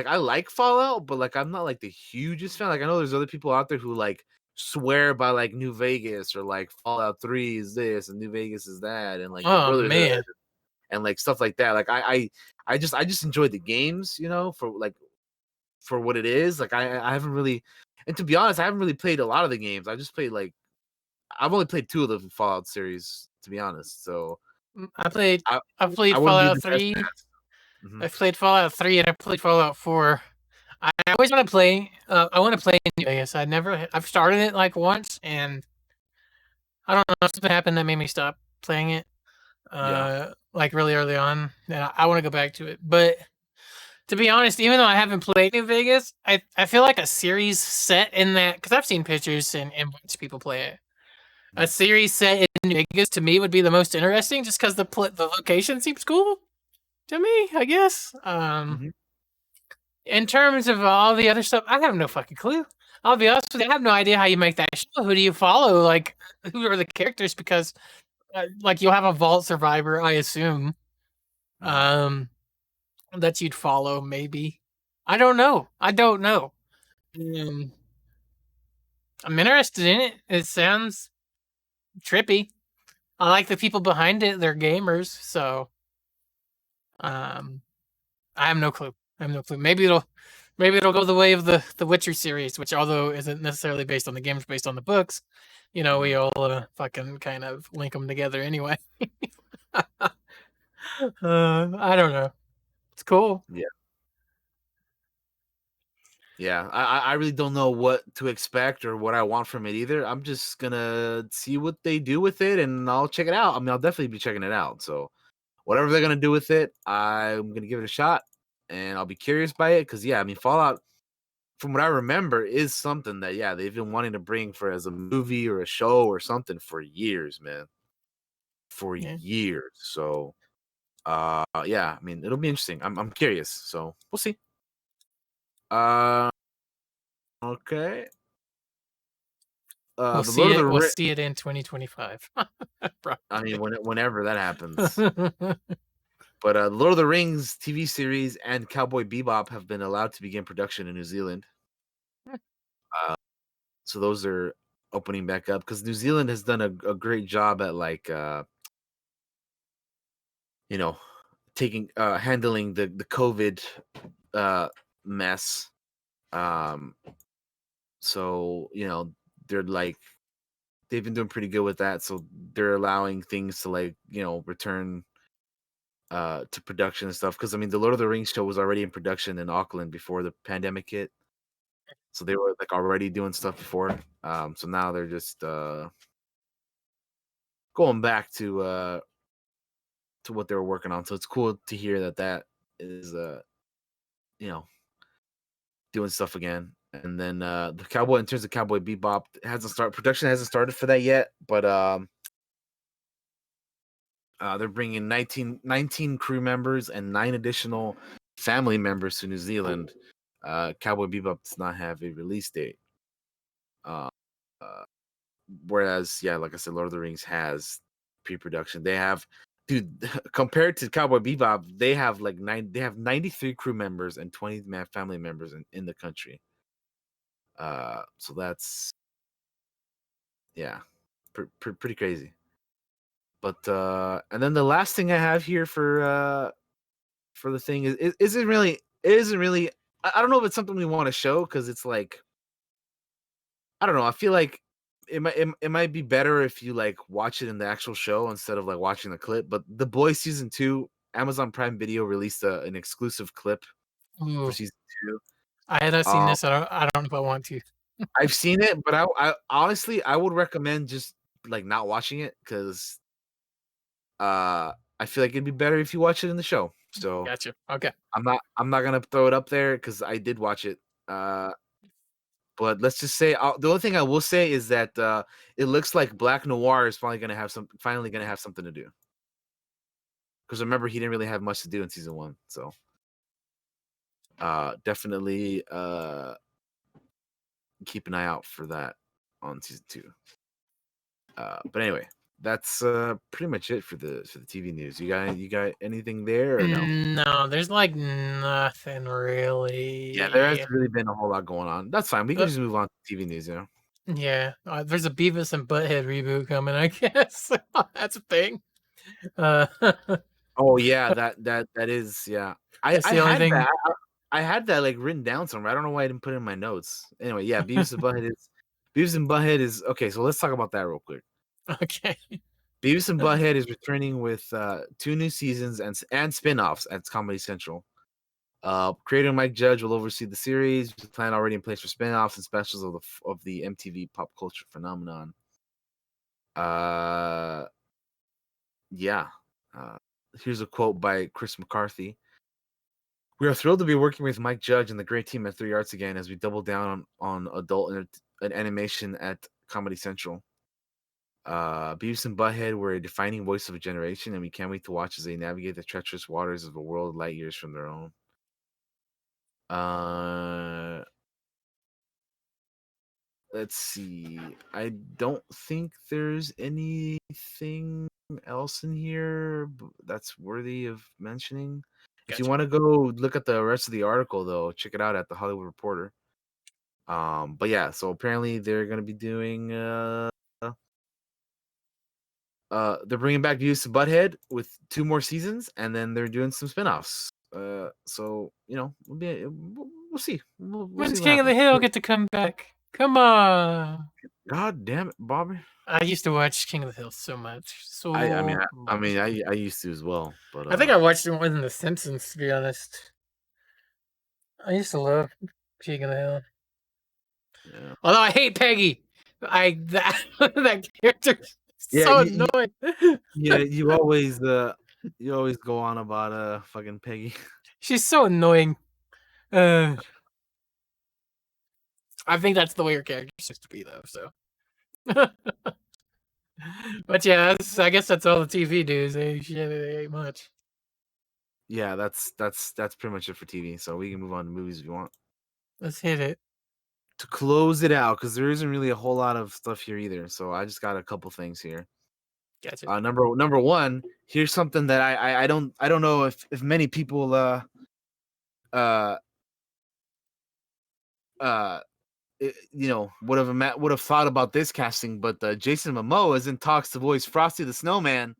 I like Fallout, but like I'm not like the hugest fan. Like I know there's other people out there who like swear by like New Vegas or like Fallout 3 is this and New Vegas is that and like the Oh Brotherhood man. and like stuff like that. Like I just enjoyed the games, for what it is. Like I haven't really, and to be honest, I haven't really played a lot of the games. I just played like I've only played two of the Fallout series, to be honest. So I played I I played I wouldn't be Fallout the best 3. bet. I played Fallout 3 and I played Fallout 4. I always want to play I want to play New Vegas. I've started it like once and I don't know, something happened that made me stop playing it Yeah. like really early on. And I want to go back to it. But to be honest, even though I haven't played New Vegas, I feel like a series set in that, because I've seen pictures and watched people play it. A Mhm. series set in New Vegas to me would be the most interesting, just because the location seems cool to me. I guess. Mhm. In terms of all the other stuff, I have no fucking clue. I'll be honest with you, I have no idea how you make that show. Who do you follow? Like, who are the characters? Because, like, you'll have a vault survivor, I assume, Mhm. um, that you'd follow. Maybe. I don't know. I don't know. Um, I'm interested in it. It sounds trippy. I like the people behind it. They're gamers, so um, I have no clue. I have no clue. Maybe it'll go the way of the Witcher series, which although isn't necessarily based on the games, based on the books. We Mhm. all fucking kind of link them together anyway. I don't know. It's cool. Yeah. Yeah. I really don't know what to expect or what I want from it either. I'm just gonna see what they do with it and I'll check it out. I mean, I'll definitely be checking it out. So whatever they're gonna do with it, I'm gonna give it a shot and I'll be curious by it. Cause yeah, I mean Fallout, from what I remember, is something that yeah, they've been wanting to bring for as a movie or a show or something for years, man. For Yeah, years. So yeah, I mean it'll be interesting. I'm curious. So we'll see. Uh okay. we'll The see Lord of the it. We'll Ring. see it in 2025. I mean, Probably. whenever that happens. But Lord of the Rings TV series and Cowboy Bebop have been allowed to begin production in New Zealand. Uh, so those are opening back up because New Zealand has done a great job at like you know taking handling the COVID uh mess. Um, so they're like they've been doing pretty good with that. So they're allowing things to like return to production and stuff because I mean the Lord of the Rings show was already in production in Auckland before the pandemic hit, so they were like already doing stuff before. So now they're just going back to what they were working on. So it's cool to hear that that is you know doing stuff again. And then the Cowboy, in terms of Cowboy Bebop, production hasn't started for that yet, but they're bringing 19 crew members and 9 additional family members to New Zealand. Cowboy Bebop does not have a release date. Uh, uh, Whereas, yeah, like I said, Lord of the Rings has pre-production. They have, dude, compared to Cowboy Bebop, they have like 93 crew members and 20 family members in the country. So that's yeah, pretty crazy. But and then the last thing I have here for the thing is it isn't really I don't know if it's something we want to show because it's like I don't know. I feel like it might be better if you like watch it in the actual show instead of like watching the clip. But The Boys season 2, Amazon Prime Video released an exclusive clip for Ooh, season 2. I had not seen Um, this. I don't know if I want to. I've seen it, but I honestly I would recommend just like not watching it because I feel like it'd be better if you watch it in the show. So Gotcha. Okay. I'm not gonna throw it up there because I did watch it. But let's just say the only thing I will say is that it looks like Black Noir is finally gonna have something to do. Because remember, he didn't really have much to do in season 1. So Definitely keep an eye out for that on season 2. But anyway, that's pretty much it for the TV news. You got anything there or no? No, there's like nothing Yeah, there hasn't really. really been a whole lot going on. That's fine. We can Uh, just move on to TV news, you know. yeah, there's a Beavis and Butthead reboot coming, I guess. That's a thing. Uh, Oh yeah, that is yeah. I that's I the only had thing. that. I had that like written down somewhere. I don't know why I didn't put it in my notes. Anyway, yeah, Beavis and Butthead is okay. So let's talk about that real quick. Okay. Beavis and Butthead is returning with 2 new seasons and spin-offs at Comedy Central. Creator Mike Judge will oversee the series. With a plan already in place for spin-offs and specials of the MTV pop culture phenomenon. Uh, yeah. Uh, Here's a quote by Chris McCarthy. We are thrilled to be working with Mike Judge and the great team at 3 Arts again as we double down on adult and animation at Comedy Central. Beavis and Butthead were a defining voice of a generation, and we can't wait to watch as they navigate the treacherous waters of a world light years from their own. Uh, let's see. I don't think there's anything else in here that's worthy of mentioning. If you Gotcha. want to go look at the rest of the article, though, check it out at the Hollywood Reporter. But yeah, so apparently they're gonna be doing they're bringing back Beavis and Butthead with 2 more seasons, and then they're doing some spinoffs. So you know, we'll see. We'll see When's what King of the happens. Hill get to come back? Come on. God damn it, Bobby. I used to watch King of the Hill so much. I mean So I, I much. mean I I used to as well, but I think I watched it more than The Simpsons, to be honest. I used to love King of the Hill. yeah. Although I hate Peggy. That that character is Yeah, so annoying. you always go on about fucking Peggy. She's so annoying. Uh, I think that's the way her character is supposed to be, though. So, but yeah, I guess that's all the TV news. They ain't much. Yeah, that's pretty much it for TV. So we can move on to movies if you want. Let's hit it. To close it out, because there isn't really a whole lot of stuff here either. So I just got a couple things here. Gotcha. Number one, here's something that I don't know if many people uh uh would have thought about this casting, but Jason Momoa is in talks to voice Frosty the Snowman.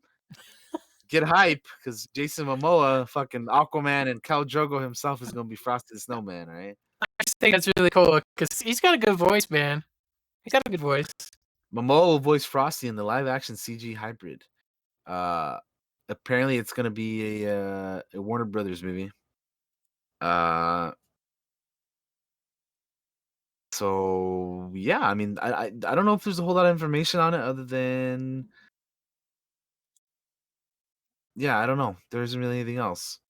Get hype, because Jason Momoa, fucking Aquaman, and Khal Drogo himself is gonna be Frosty the Snowman, right? I just think that's really cool because he's got a good voice, man. He's got a good voice. Momoa will voice Frosty in the live action CG hybrid. Uh, Apparently it's gonna be a Warner Brothers movie. Uh, so yeah, I mean, I don't know if there's a whole lot of information on it other than yeah, I don't know. There isn't really anything else.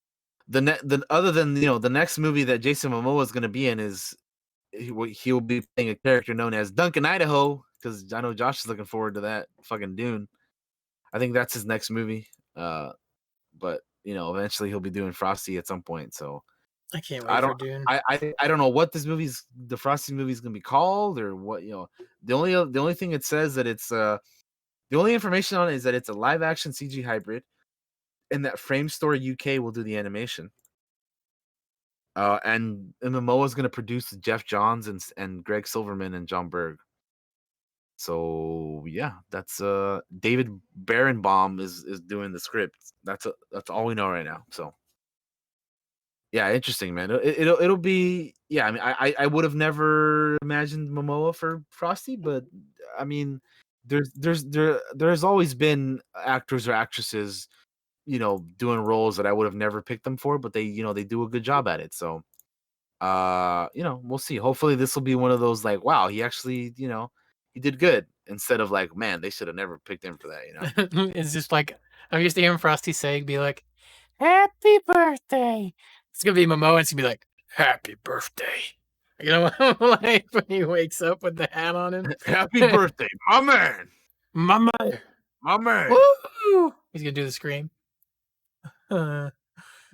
The other than the next movie that Jason Momoa is gonna be in is he'll be playing a character known as Duncan Idaho, because I know Josh is looking forward to that fucking Dune. I think that's his next movie. But eventually he'll be doing Frosty at some point. So I can't I wait don't for Dune. I don't know what the Frosty movie is gonna be called, or what. The only thing it says that it's the only information on it is that it's a live action CG hybrid, and that Frame Store UK will do the animation. And Momoa is gonna produce Jeff Johns and Greg Silverman and John Berg. So yeah, that's David Barenbaum is doing the script. That's all we know right now. So yeah, interesting, man. It'll be yeah. I mean, I would have never imagined Momoa for Frosty, but I mean, there's always been actors or actresses, doing roles that I would have never picked them for, but they do a good job at it. So we'll see. Hopefully this will be one of those like, wow, he actually, he did good, instead of like, man, they should have never picked him for that. It's just like I'm used to hearing Frosty say, be like, "Happy birthday." It's gonna be Momoa, and it's gonna be like, "Happy birthday." You know, like when he wakes up with the hat on him. Happy birthday, my man. Mama, My man. woo! He's gonna do the scream.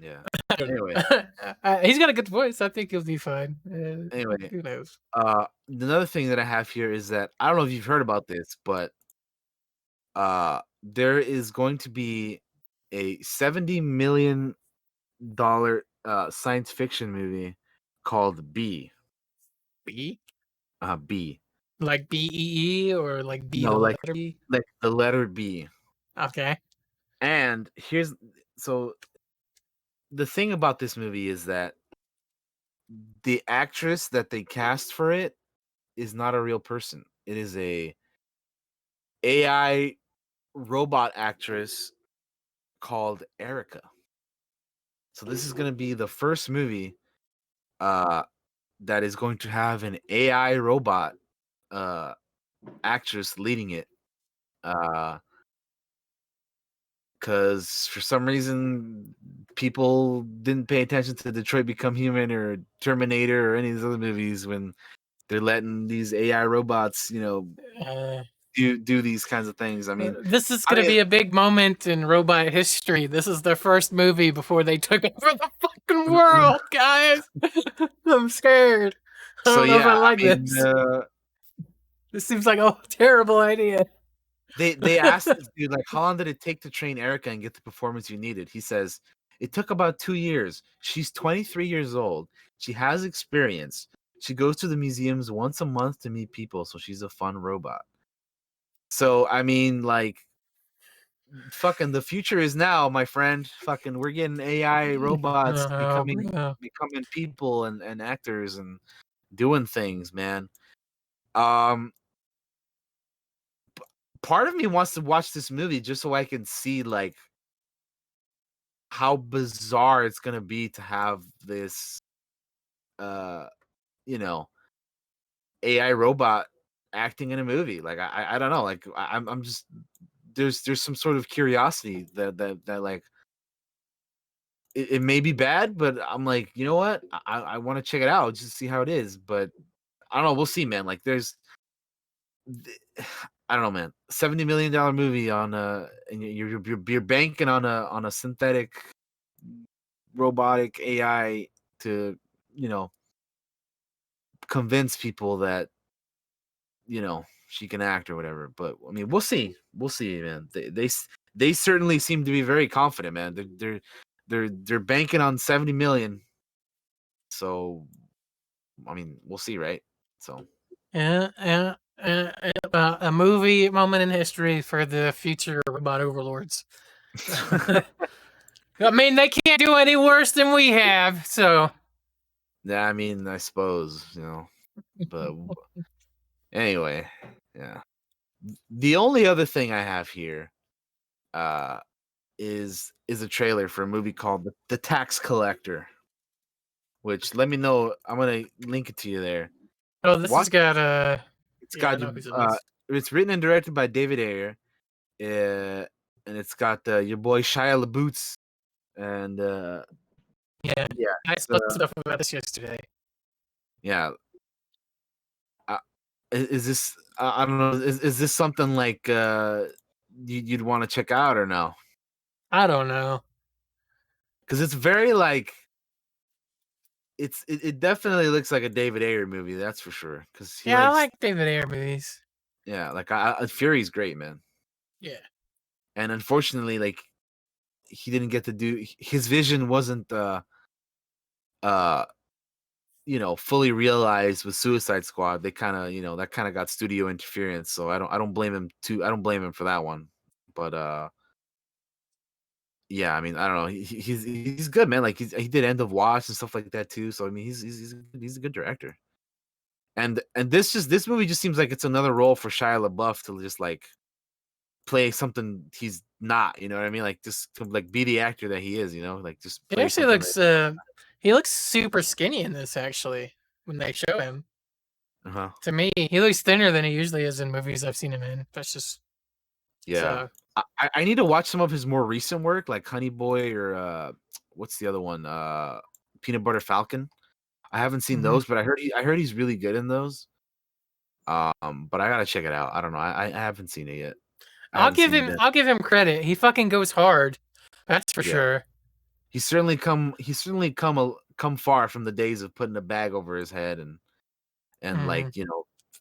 Yeah. I don't Anyway, know. He's got a good voice. I think he'll be fine. anyway, Who knows? another thing that I have here is that I don't know if you've heard about this, but there is going to be a $70 million science fiction movie called B. B? B. Like BEE or like B No, the like letter B? like the letter B. Okay. And here's so the thing about this movie is that the actress that they cast for it is not a real person. It is a AI robot actress called Erica. So this is going to be the first movie uh that is going to have an AI robot uh actress leading it. Uh Cause for some reason people didn't pay attention to Detroit Become Human or Terminator or any of these other movies when they're letting these AI robots, Uh, do these kinds of things. this is I gonna mean, be a big moment in robot history. This is their first movie before they took over the fucking world, guys. I'm scared. I so don't know if I yeah, like this. This seems like a terrible idea. they asked this dude like, how long did it take to train Erica and get the performance you needed? He says it took about 2 years. She's 23 years old. She has experience. She goes to the museums once a month to meet people, so she's a fun robot. So I mean, like, fucking the future is now, my friend. Fucking, we're getting AI robots Oh, becoming bro. people and actors and doing things, man. Um, Part of me wants to watch this movie just so I can see like how bizarre it's gonna be to have this, uh, you know, AI robot acting in a movie. Like I don't know. Like I'm just there's some sort of curiosity that like it may be bad, but I'm like, you know what? I want to check it out just to see how it is. But I don't know. We'll see, man. Like I don't know, man. $70 million movie on and you're banking on a synthetic robotic AI to you know convince people that she can act or whatever. But I mean, we'll see, man. They certainly seem to be very confident, man. They're banking on 70 million. So I mean, we'll see, right? So A movie moment in history for the future robot overlords. I mean, they can't do any worse than we have, so. yeah, I mean, I suppose but anyway, yeah. The only other thing I have here uh is a trailer for a movie called The Tax Collector, which let me know. I'm gonna link it to you there. Oh, this has Watch. got It's yeah, I got know whose it is. it's written and directed by David Ayer, and it's got your boy Shia LaBeouf, and Yeah, yeah, I it's, saw stuff about this yesterday. yeah. Uh, is this? I don't know. Is this something like you'd want to check out or no? I don't know. Because it's very like it definitely looks like a David Ayer movie, that's for sure. Because he Yeah, I likes, like David Ayer movies. yeah, like Fury's great, man. Yeah. And unfortunately, like he didn't get to do his vision wasn't uh fully realized with Suicide Squad. They kind of that kind of got studio interference. So I don't blame him too. I don't blame him for that one. But yeah, I mean, I don't know. He's good, man. Like he did End of Watch and stuff like that too. So I mean, he's a good director. And this movie just seems like it's another role for Shia LaBeouf to just like play something he's not. You know what I mean? Like just to, like be the actor that he is. Like just He play actually something that. looks he looks super skinny in this actually when they show him. Uh-huh. To me, he looks thinner than he usually is in movies I've seen him in. That's just Yeah. so I need to watch some of his more recent work, like Honey Boy or what's the other one? Peanut Butter Falcon. I haven't seen mhm. those, but I heard he's really good in those. But I gotta check it out. I don't know. I haven't seen it yet. I haven't seen it. I'll give him credit. He fucking goes hard. That's for Yeah, sure. he's certainly come far from the days of putting a bag over his head and Mhm. like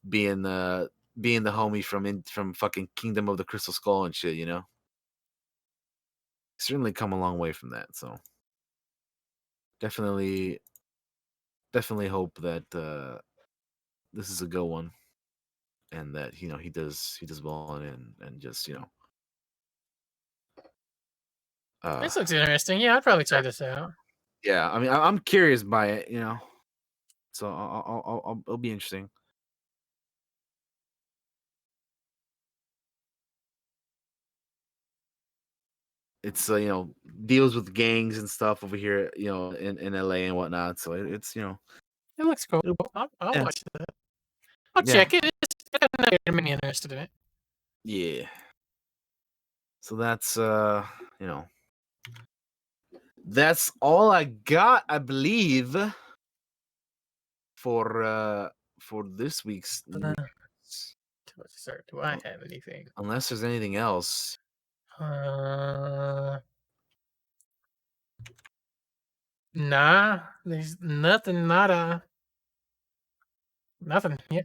being the homie from fucking Kingdom of the Crystal Skull and shit. Certainly come a long way from that. So definitely definitely hope that this is a good one and that he does well in it and just uh This looks interesting. Yeah, I'd probably check this out. yeah. I mean, I'm curious by it. So it'll be interesting. It's deals with gangs and stuff over here, in LA and whatnot. So it's It looks cool. it'll- I'll yeah, watch that. I'll yeah, check it. It's got me interested in it. yeah. So you know that's all I got, I believe, for this week's Uh, news. Sir, do I have anything? Unless there's anything else. Uh, nah. There's nothing. Nada. Nothing. Yeah.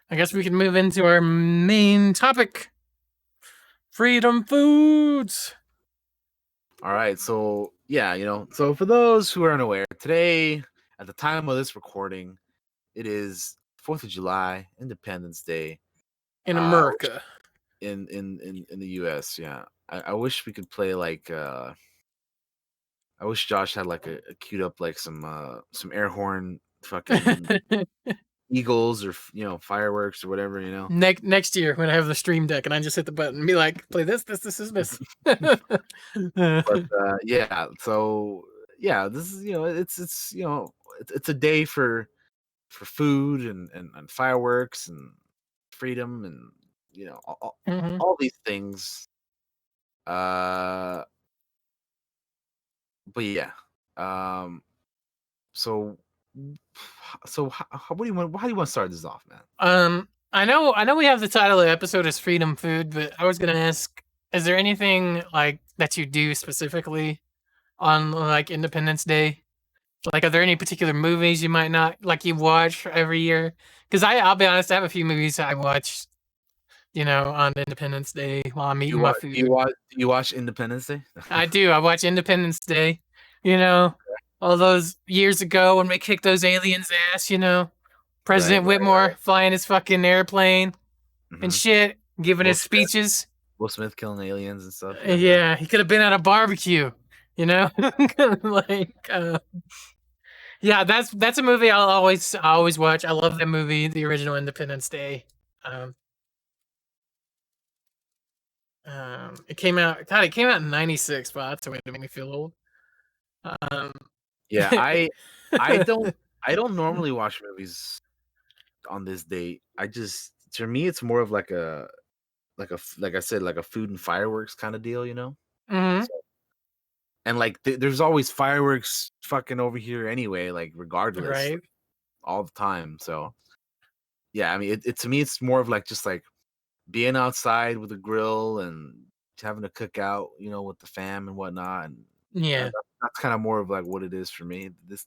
I guess we can move into our main topic: freedom foods. All right, so yeah, so for those who are unaware, today at the time of this recording, it is 4th of July, Independence Day, In uh, America. in the U.S. Yeah, I wish we could play like I wish Josh had like a queued up like some air horn fucking eagles or fireworks or whatever. Next year when I have the stream deck and I just hit the button and be like, play this is this. But yeah, so yeah, this is it's a day for food and fireworks and freedom and all, Mhm. all these things. Uh, but yeah, um, so what do you want? How do you want to start this off, man? I know we have the title of the episode as freedom food, but I was gonna ask, is there anything like that you do specifically on like Independence Day? Like, are there any particular movies you might not like you watch every year? Because I'll be honest, I have a few movies I watch, on Independence Day while I'm Do you eating my watch? Do you food. watch? Do you watch Independence Day? I do. I watch Independence Day. You know, all those years ago when we kicked those aliens' ass. Right, President right, Whitmore flying his fucking airplane right. and shit, giving Will his Smith, speeches. Will Smith killing aliens and stuff. Yeah, yeah. Yeah, he could have been at a barbecue. You know, like, yeah, that's a movie I always watch. I love that movie, the original Independence Day. Um, it came out. God, it came out in '96. Wow, that's a way to make me feel old. Um, Yeah, I don't normally watch movies on this date. I just for me it's more of like I said, like a food and fireworks kind of deal. mhm, So, and like there's always fireworks fucking over here anyway, like regardless, right. like, all the time. So yeah, I mean it to me it's more of like just like being outside with a grill and having a cookout, with the fam and whatnot, and Yeah. that's kind of more of like what it is for me this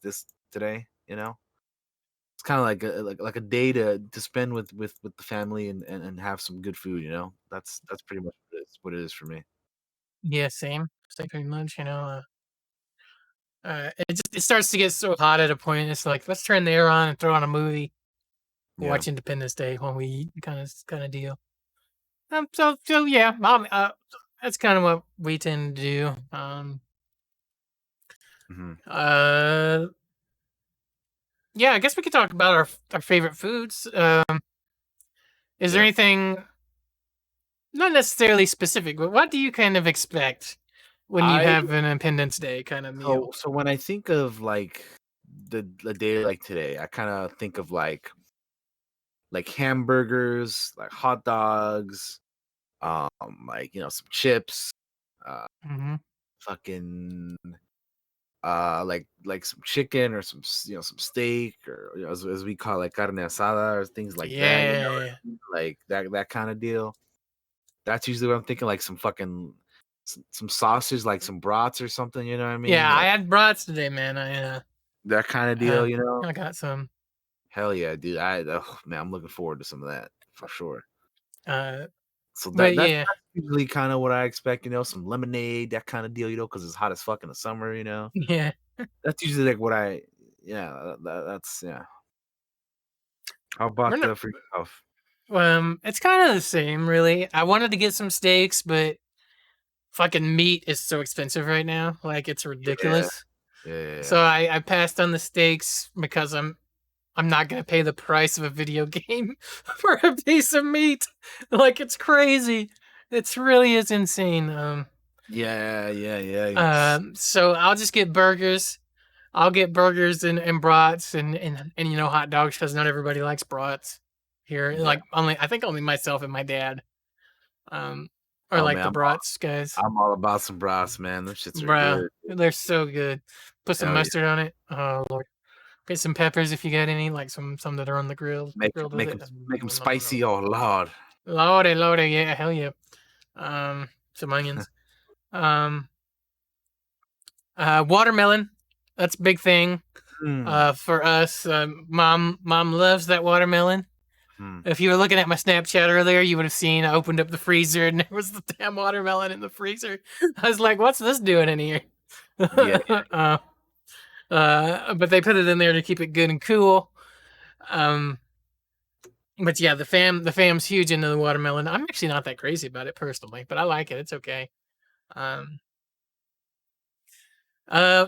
today. It's kind of like a day to spend with the family and have some good food. That's pretty much what it is for me. Yeah, same pretty much. It starts to get so hot at a point. It's like, let's turn the air on and throw on a movie, Yeah. watch Independence Day when we eat, kind of deal. So yeah, that's kind of what we tend to do. Hmm. Uh, yeah, I guess we could talk about our favorite foods. Is there Yeah. anything not necessarily specific, but what do you kind of expect when you I have an Independence Day kind of so meal? so when I think of like the day like today, I kind of think of like hamburgers, like hot dogs, like some chips, uh, Hmm. fucking like some chicken or some steak or as we call it carne asada or things like that. Yeah. Like that kind of deal. That's usually what I'm thinking, like some fucking some sausage, like some brats or something. You know what I mean? Yeah, I Like had brats today, man. that kind of Uh, deal. You know? I got some. Hell yeah, dude. Oh, man, I'm looking forward to some of that for sure. Uh, So but that's yeah, usually kind of what I expect. You know, some lemonade, that kind of deal. You know, because it's hot as fuck in the summer. You know, yeah. that's usually like what I. Yeah, that's yeah. How We're about not. for yourself? It's kind of the same, really. I wanted to get some steaks, but fucking meat is so expensive right now. Like it's Yeah, ridiculous. yeah, yeah, So yeah. I passed on the steaks because I'm not gonna pay the price of a video game for a piece of meat. Like it's crazy. It's really is insane. Yeah, yeah, yeah. It's So I'll just get burgers. I'll get burgers and brats and you know hot dogs because not everybody likes brats here. yeah. Like only I think only myself and my dad um are Oh like man, the brats guys. I'm all about some brats, man. Those shits are Bruh, good. they're so good. Put some Hell yeah. mustard on it. Oh lord. Get some peppers if you got any, like some that are on the grill Make grilled with make it. them make them Nom, nom, nom, nom. spicy. Oh lord. Lordy, lordy, yeah, hell yeah. Some onions. Um, Watermelon. That's a big thing. Hmm. For us, mom loves that watermelon. Hmm. If you were looking at my Snapchat earlier, you would have seen I opened up the freezer and there was the damn watermelon in the freezer. I was like, "What's this doing in here?" Yeah. But they put it in there to keep it good and cool. Um, but yeah, the fam's huge into the watermelon. I'm actually not that crazy about it personally, but I like it. It's okay. Um,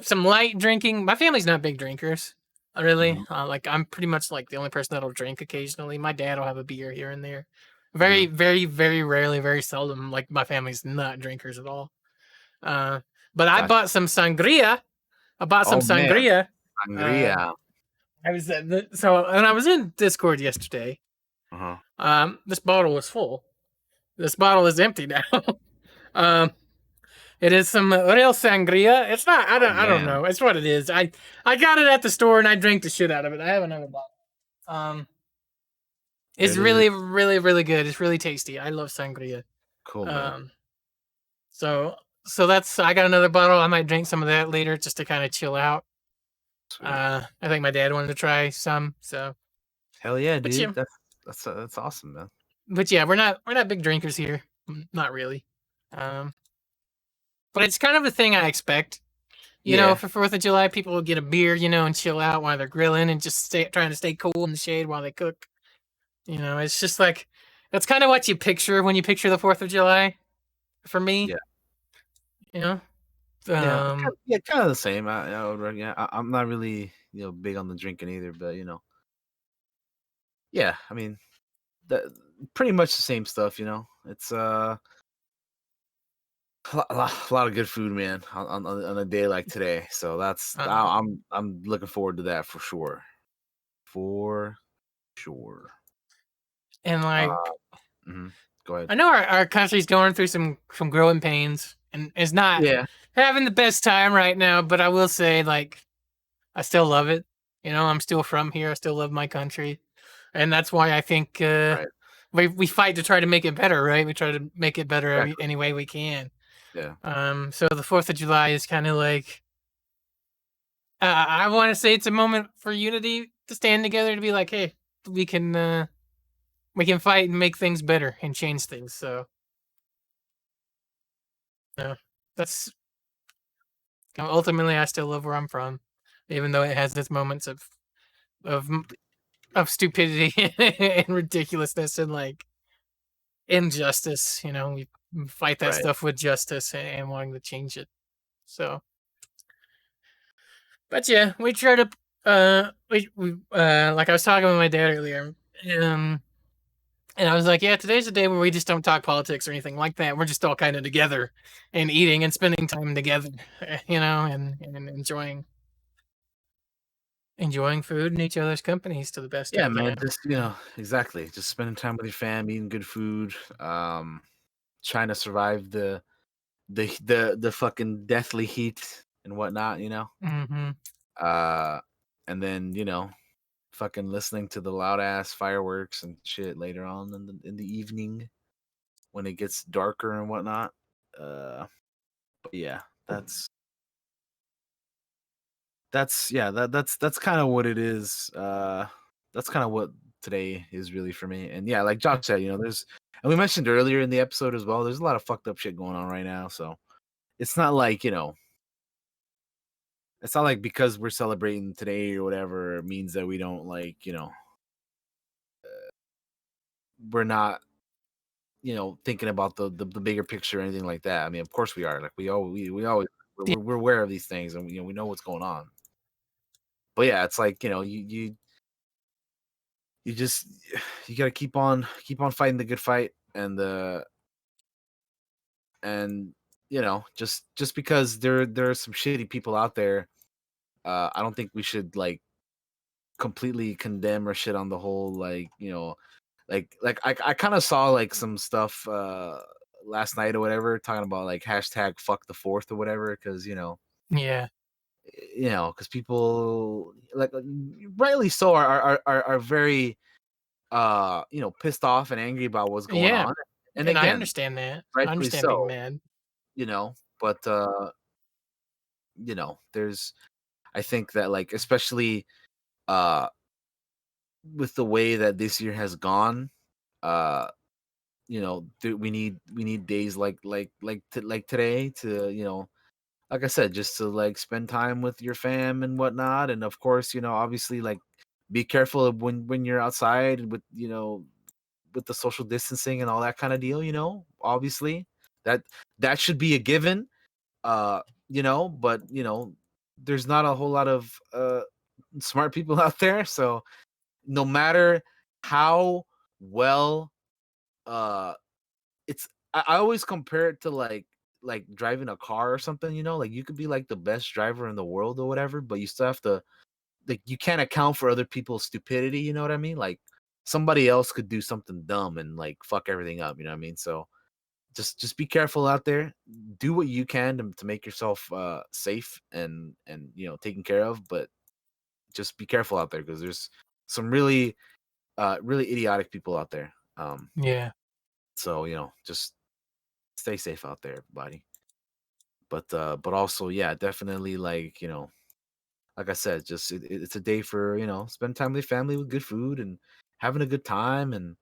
some light drinking. My family's not big drinkers, really. Mhm, Like I'm pretty much like the only person that'll drink occasionally. My dad will have a beer here and there. Very, mhm. very, very rarely, very seldom. Like my family's not drinkers at all. Uh, but I Gotcha. bought some sangria. I bought some Oh man, sangria. Uh, sangria. I was so and I was in Discord yesterday. Uh-huh. This bottle was full. This bottle is empty now. um, it is some real sangria. It's not. Oh I don't man. know. It's what it is. I got it at the store and I drank the shit out of it. I have another bottle. It's It is really, really, really good. It's really tasty. I love sangria. cool, man. Um, so that's I got another bottle. I might drink some of that later just to kind of chill out. Sweet. I think my dad wanted to try some. So, Hell yeah, but yeah, dude. That's awesome, man. we're not big drinkers here. Not really. Um, but it's kind of a thing I expect. Yeah, For 4th of July, people will get a beer, and chill out while they're grilling and just trying to stay cool in the shade while they cook. It's just like that's kind of what you picture when you picture the 4th of July for me. yeah, You know, yeah. um, Yeah, kind of the same. Yeah, I'm not really big on the drinking either, but yeah. I mean, the pretty much the same stuff. It's a lot of good food, man, on a day like today. So uh, I'm looking forward to that for sure. and Uh, like mhm. Go ahead. I know our country's going through some growing pains and is not Yeah, having the best time right now. But I will say, like, I still love it. I'm still from here. I still love my country, and that's why I think right. we fight to try to make it better. Right? We try to make it better Exactly. any way we can. Yeah. So the 4th of July is kind of like I want to say it's a moment for unity to stand together to be like, hey, we can uh, we can fight and make things better and change things. So yeah, that's ultimately I still love where I'm from, even though it has its moments of of stupidity and ridiculousness and like injustice. We fight that Right. stuff with justice and wanting to change it. So, but yeah, we try to we like I was talking with my dad earlier. Um, And I was like, yeah, today's a day where we just don't talk politics or anything like that. We're just all kind of together and eating and spending time together, and enjoying food and each other's companies to the best Yeah, we man. can. Just exactly. Just spending time with your fam, eating good food, trying to survive the fucking deathly heat and whatnot. Hmm. Uh, and then fucking listening to the loud ass fireworks and shit later on in the evening when it gets darker and whatnot. Uh, But yeah, that's yeah, that's kind of what it is. That's kind of what today is really for me. And yeah, like Josh said, there's and we mentioned earlier in the episode as well, there's a lot of fucked up shit going on right now. So it's not like, it's not like because we're celebrating today or whatever means that we don't like, we're not, thinking about the bigger picture or anything like that. I mean, of course we are. Like we always we're aware of these things and we know what's going on. But yeah, it's like, you just you got to keep on fighting the good fight and just because there are some shitty people out there, I don't think we should like completely condemn or shit on the whole, like, like I kind of saw like some stuff last night or whatever talking about like hashtag fuck the fourth or whatever, because Yeah. because people like rightly so are very pissed off and angry about what's going Yeah. on. And And I again, understand that. I rightfully understand being so, mad. but there's I think that like especially uh with the way that this year has gone, uh we need days like today to, like I said, just to like spend time with your fam and whatnot. And of course, obviously, like, be careful of when you're outside with, with the social distancing and all that kind of deal. Obviously, that that should be a given. uh but there's not a whole lot of smart people out there. So no matter how well, uh it's I always compare it to like driving a car or something. Like, you could be like the best driver in the world or whatever, but you still have to, like, you can't account for other people's stupidity. You know what I mean? Like, somebody else could do something dumb and like fuck everything up. You know what I mean? So just be careful out there. Do what you can to make yourself safe and taken care of. But just be careful out there, because there's some really idiotic people out there. Yeah. So just stay safe out there, everybody. But also, yeah, definitely, like, like I said, just it's a day for, spend time with your family with good food and having a good time and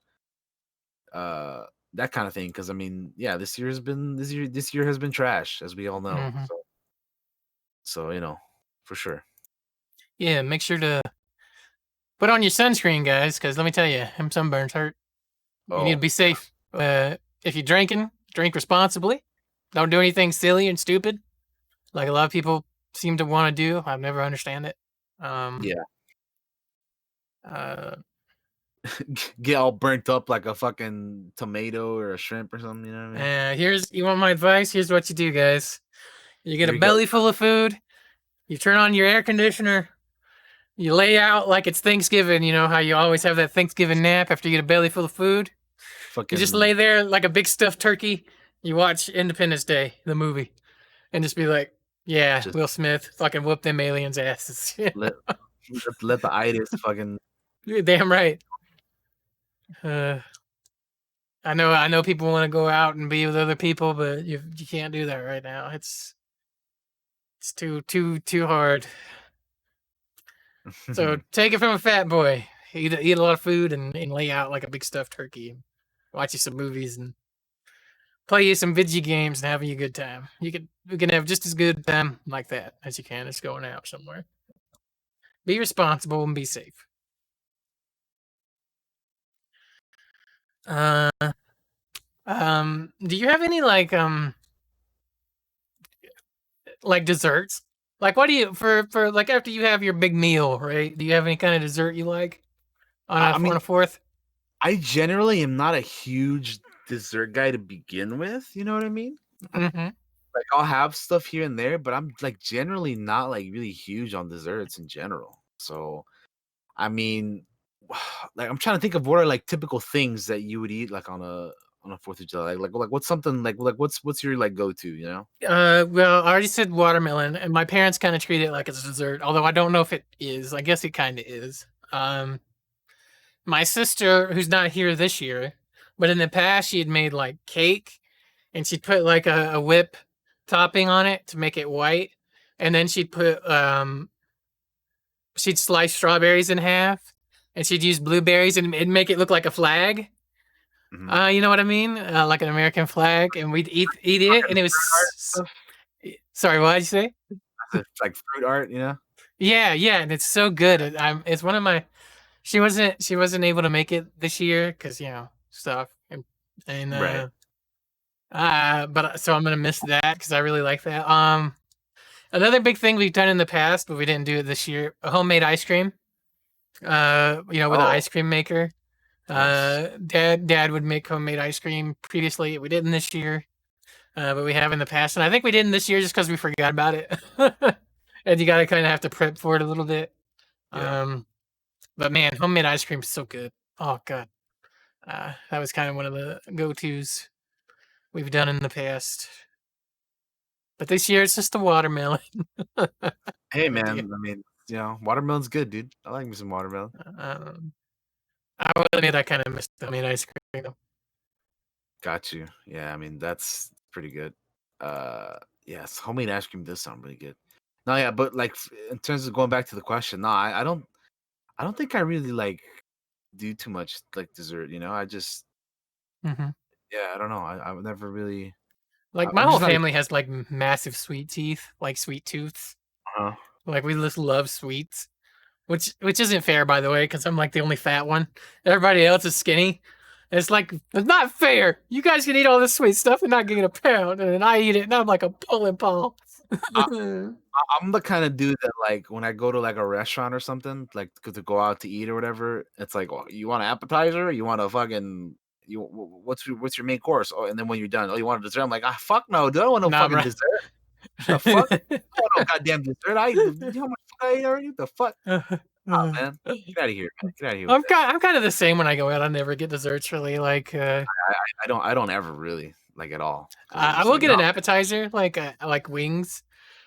uh that kind of thing. Because I mean, yeah, this year has been trash, as we all know. Hmm. So for sure. Yeah. Make sure to put on your sunscreen, guys, because let me tell you, them sunburns hurt. You need to Oh, be safe. If you're drinking, drink responsibly. Don't do anything silly and stupid like a lot of people seem to want to do. I've never understand it. Um, yeah. uh, Get all burnt up like a fucking tomato or a shrimp or something. You know what I mean? here's you want my advice. Here's what you do, guys. You get Here a we go. belly full of food. You turn on your air conditioner. You lay out like it's Thanksgiving. You know how you always have that Thanksgiving nap after you get a belly full of food. You just Fucking lay there like a big stuffed turkey. You watch Independence Day, the movie, and just be like, "Yeah, just Will Smith fucking whoop them aliens' asses." let let the itis fucking. You're damn right. Uh, I know people want to go out and be with other people, but you can't do that right now. It's too hard. So take it from a fat boy. Eat a lot of food and lay out like a big stuffed turkey. Watch you some movies and play you some video games and having a good time. You can have just as good time like that as you can as going out somewhere. Be responsible and be safe. Uh, do you have any like desserts? Like, what do you for like after you have your big meal, right? Do you have any kind of dessert you like on I a I on mean, a fourth? I generally am not a huge dessert guy to begin with. You know what I mean? Mm-hmm. Like, I'll have stuff here and there, but I'm like generally not like really huge on desserts in general. So I mean, like, I'm trying to think of what are like typical things that you would eat like on a Fourth of July. Like what's something like what's your like go to? Well, I already said watermelon, and my parents kind of treat it like it's a dessert, although I don't know if it is. I guess it kind of is. My sister, who's not here this year, but in the past, she had made like cake, and she'd put like a whip. topping on it to make it white, and then she'd slice strawberries in half, and she'd use blueberries and it'd make it look like a flag. Mhm. You know what I mean? Like an American flag, and we'd eat it, and it Fruit art was. stuff? Sorry, what did you say? It's like fruit art, you know? Yeah, yeah, and it's so good. It's one of my. She wasn't able to make it this year because stuff and Right. but so I'm gonna miss that because I really like that. Another big thing we've done in the past, but we didn't do it this year. Homemade ice cream. With an Oh, ice cream maker. nice. Dad would make homemade ice cream previously. We didn't this year, but we have in the past, and I think we didn't this year just because we forgot about it. And you gotta kind of have to prep for it a little bit. Yeah. Um, but man, homemade ice cream is so good. Oh god, that was kind of one of the go-tos we've done in the past. But this year it's just the watermelon. Hey, Oh dear. man. I mean, watermelon's good, dude. I like me some watermelon. Um, I will admit I kind of missed homemade ice cream. Though. Got you. Yeah, I mean that's pretty good. Yes, homemade ice cream does sound really good. No, yeah, but like in terms of going back to the question, no, I don't think I really like do too much like dessert. I just Hmm. yeah, I don't know. I would never really. Like my I'm whole just not a. family has like massive sweet teeth, like sweet tooths. Uh, Like we just love sweets, which isn't fair, by the way, because I'm like the only fat one. Everybody else is skinny. It's like it's not fair. You guys can eat all this sweet stuff and not gain a pound, and then I eat it and I'm like a pulling ball. I, I'm the kind of dude that like when I go to like a restaurant or something, like to go out to eat or whatever. It's like, oh, you want an appetizer? You want a fucking what's your main course? Oh, and then when you're done, oh, you want a dessert? I'm like, ah, fuck no, dude, I don't want no Nah, fucking bro. dessert. The fuck? I don't want no goddamn dessert. You know how much food I ate already? The fuck? Oh man, get out of here, man. Get out of here with that. I'm kind of the same when I go out. I never get desserts really. Like I don't ever really like at all because I'm I just will like get no. an appetizer, like wings.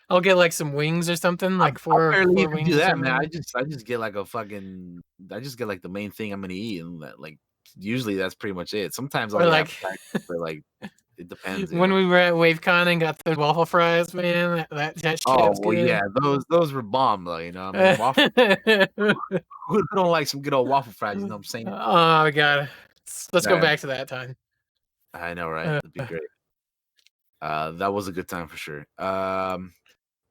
I'll get like some wings or something, I like I four barely four even do wings or that, man. I something. just I just get like a fucking I just get like the main thing I'm gonna eat, and that like usually that's pretty much it. Sometimes I'll Or get like appetizers, but like it depends, you when know. we were at WaveCon and got the waffle fries, man, that shit Oh was well, good. yeah, those were bomb though. I mean, waffle. Who don't like some good old waffle fries? You know what I'm saying? Oh god, let's go Yeah, back to that time. I know, right? Uh, That'd be great. That was a good time for sure.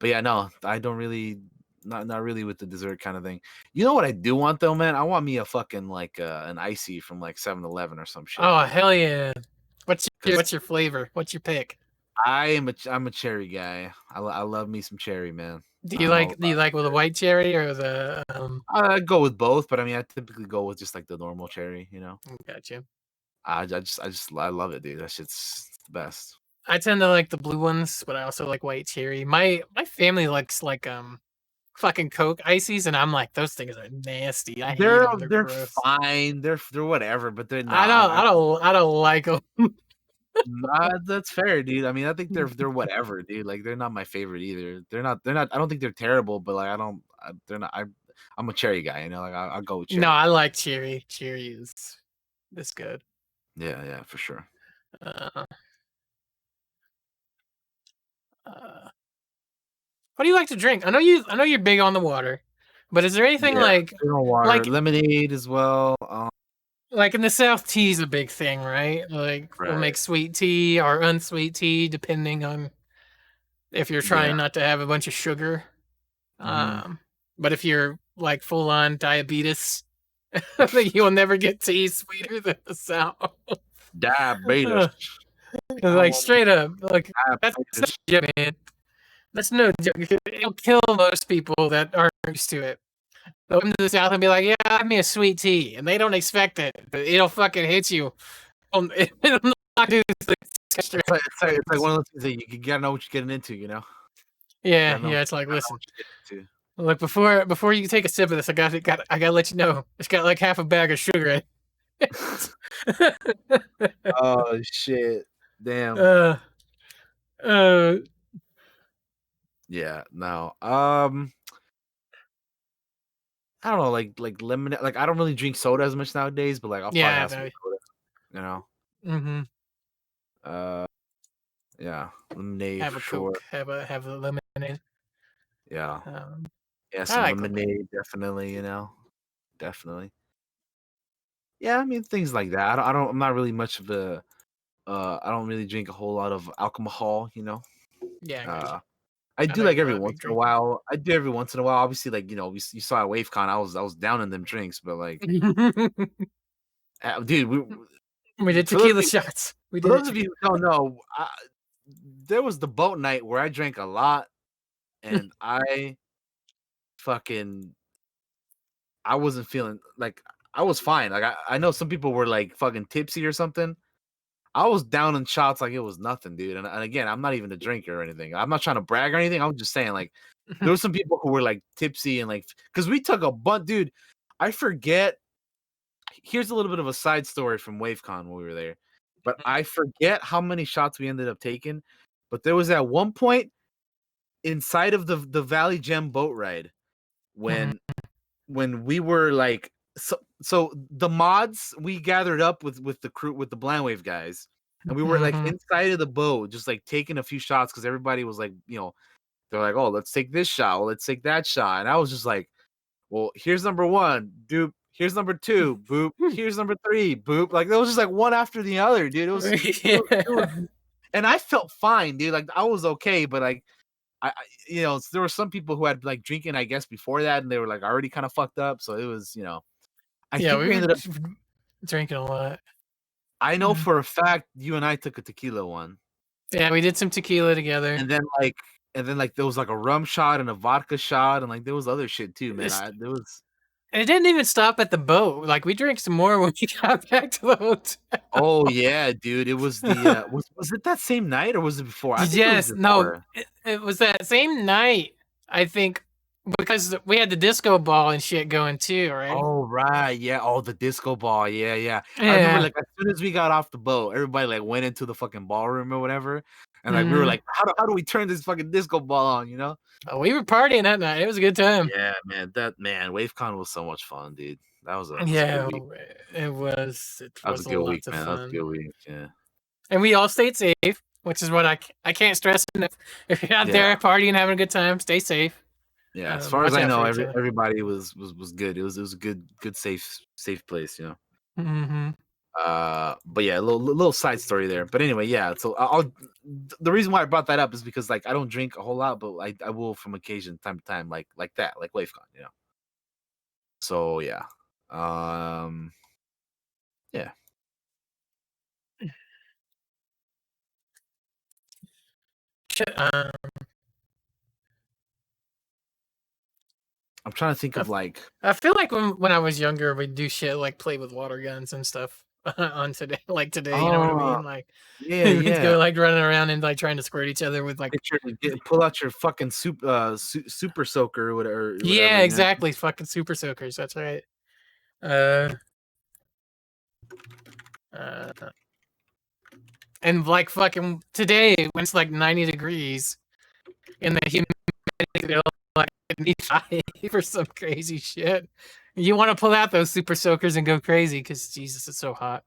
But yeah, no, I don't really, not really with the dessert kind of thing. You know what I do want though, man? I want me a fucking like an icy from like 7-Eleven or some shit, oh dude. hell yeah! Because What's your flavor? What's your pick? I'm a cherry guy. I love me some cherry, man. Do you I'm all like about with a white cherry or the I go with both, but I mean, I typically go with just like the normal cherry. Gotcha. I love it, dude. That shit's the best. I tend to like the blue ones, but I also like white cherry. My family likes like fucking Coke ices, and I'm like those things are nasty. I hate They're them. They're they're gross. fine. They're whatever, but they're not. I don't like them. That's fair, dude. I mean, I think they're whatever, dude. Like they're not my favorite either. They're not. I don't think they're terrible, but like I don't. They're not. I'm a cherry guy. Like I'll go with No, cherry. I like cherry. Cherry is good. Yeah, yeah, for sure. Uh, uh, what do you like to drink? I know you're big on the water, but is there anything Yeah, mineral water, like lemonade as well. like in the South, tea's a big thing, right? Like we'll Right. make sweet tea or unsweet tea depending on if you're Yeah. trying not to have a bunch of sugar. Hmm. Um, but if you're like full on diabetes, you'll never get tea sweeter than the South. Diabetes. I Like want me straight up, like that's no diabetes. joke, man. That's no joke. It'll kill most people that aren't used to it. They'll come to the South and be like, "Yeah, have me a sweet tea," and they don't expect it, but it'll fucking hit you. It'll not do the extra. It's like one of those things that you gotta know what you're getting into. You Yeah, gotta know. yeah. It's like, Gotta know listen, what you're getting into. look before you take a sip of this, I gotta let you know it's got like half a bag of sugar in it. Oh shit! Damn. uh, uh, Yeah. No. I don't know, like lemonade. Like I don't really drink soda as much nowadays, but like I'll probably yeah, have some no, soda. You know. hmm Uh, Yeah, lemonade Have for a sure. Coke. Have a lemonade. Yeah, Um, yeah, I some like lemonade. lemonade, definitely. Definitely. Yeah, I mean things like that. I'm not really much of a. I don't really drink a whole lot of alcohol. Yeah, I got you. Uh, I I do know like you're every not a once big in a drinker. while. I do every once in a while. Obviously, like you saw at WaveCon, I was down in them drinks, but like, dude, We did for those of tequila you, shots. We for did it those of you together. who don't know, there was the boat night where I drank a lot, and fucking I wasn't feeling like I was fine. Like I know some people were like fucking tipsy or something. I was down in shots like it was nothing, dude. And again, I'm not even a drinker or anything. I'm not trying to brag or anything. I'm just saying, like, there were some people who were like tipsy and like, because we took a bunch, dude. I forget. Here's a little bit of a side story from WaveCon when we were there, but I forget how many shots we ended up taking. But there was at one point inside of the Valley Gem boat ride Mhm, when we were like so the mods we gathered up with the crew with the blind wave guys, and we were like mhm. inside of the boat just like taking a few shots because everybody was like, they're like, oh, let's take this shot, let's take that shot, and I was just like, well, here's number one, doop, here's number two, boop, here's number three, boop. Like, that was just like one after the other, dude. It was, Yeah. and I felt fine, dude. Like, I was okay, but like there were some people who had like drinking, I guess, before that, and they were like already kind of fucked up. So it was, I Yeah, think we we were ended up. drinking a lot. I know Mhm. for a fact you and I took a tequila one, Yeah, we did some tequila together. and then there was like a rum shot and a vodka shot, and like there was other shit too, man. It's There was. It didn't even stop at the boat. Like, we drank some more when we got back to the hotel. Oh yeah, dude. It was was it that same night or was it before? I think it was Yes, no, before. it was that same night, I think, because we had the disco ball and shit going too, right? Oh right, yeah. Oh, the disco ball, yeah, yeah. I remember Yeah. like as soon as we got off the boat, everybody like went into the fucking ballroom or whatever, and like we were Mhm. like, how do we turn this fucking disco ball on? Oh, we were partying that night. It was a good time. Yeah, man. WaveCon was so much fun, dude. That was a good Yeah, week. it was. It That was a was a good lot week, of man. That was a fun, good week. Yeah, and we all stayed safe, which is what I can't stress enough. If you're out yeah, there partying, having a good time, stay safe. yeah. As far as Watch I out for know, each other. everybody was good. It was a good safe place. Hmm. But yeah, a little side story there. But anyway, yeah. So the reason why I brought that up is because like I don't drink a whole lot, but I will from occasion time to time, like that, like WaveCon. So yeah, um, yeah. Shit, I'm trying to think I of like, I feel like when I was younger, we'd do shit like play with water guns and stuff on today, like today. You know what I oh mean? Like, yeah, we'd yeah. go like running around and like trying to squirt each other with like, Pull out your fucking super soaker or yeah, whatever. exactly, fucking super soakers. That's right. Uh, uh, and like fucking today when it's like 90 degrees and the humidity it'll like 75 or some crazy shit. You want to pull out those super soakers and go crazy because Jesus, it's so hot.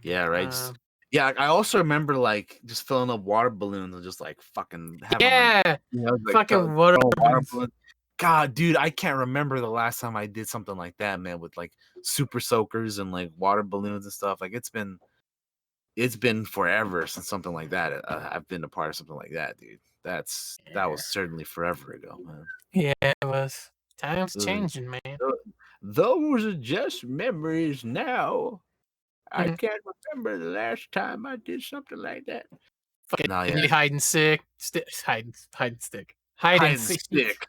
Yeah, right. Uh, Yeah, I also remember like just filling up water balloons and just like fucking having like yeah, like fucking water throwing water balloons. balloons. God, dude, I can't remember the last time I did something like that, man, with like super soakers and like water balloons and stuff. Like it's been forever since something like that. I've been a part of something like that, dude. That Yeah. was certainly forever ago, man. Yeah, it was. Times Those, changing, man. those are just memories now. I Mhm. can't remember the last time I did something like that. No, yeah. Fucking hide and seek, hide and stick, hide Hide and and seek. stick.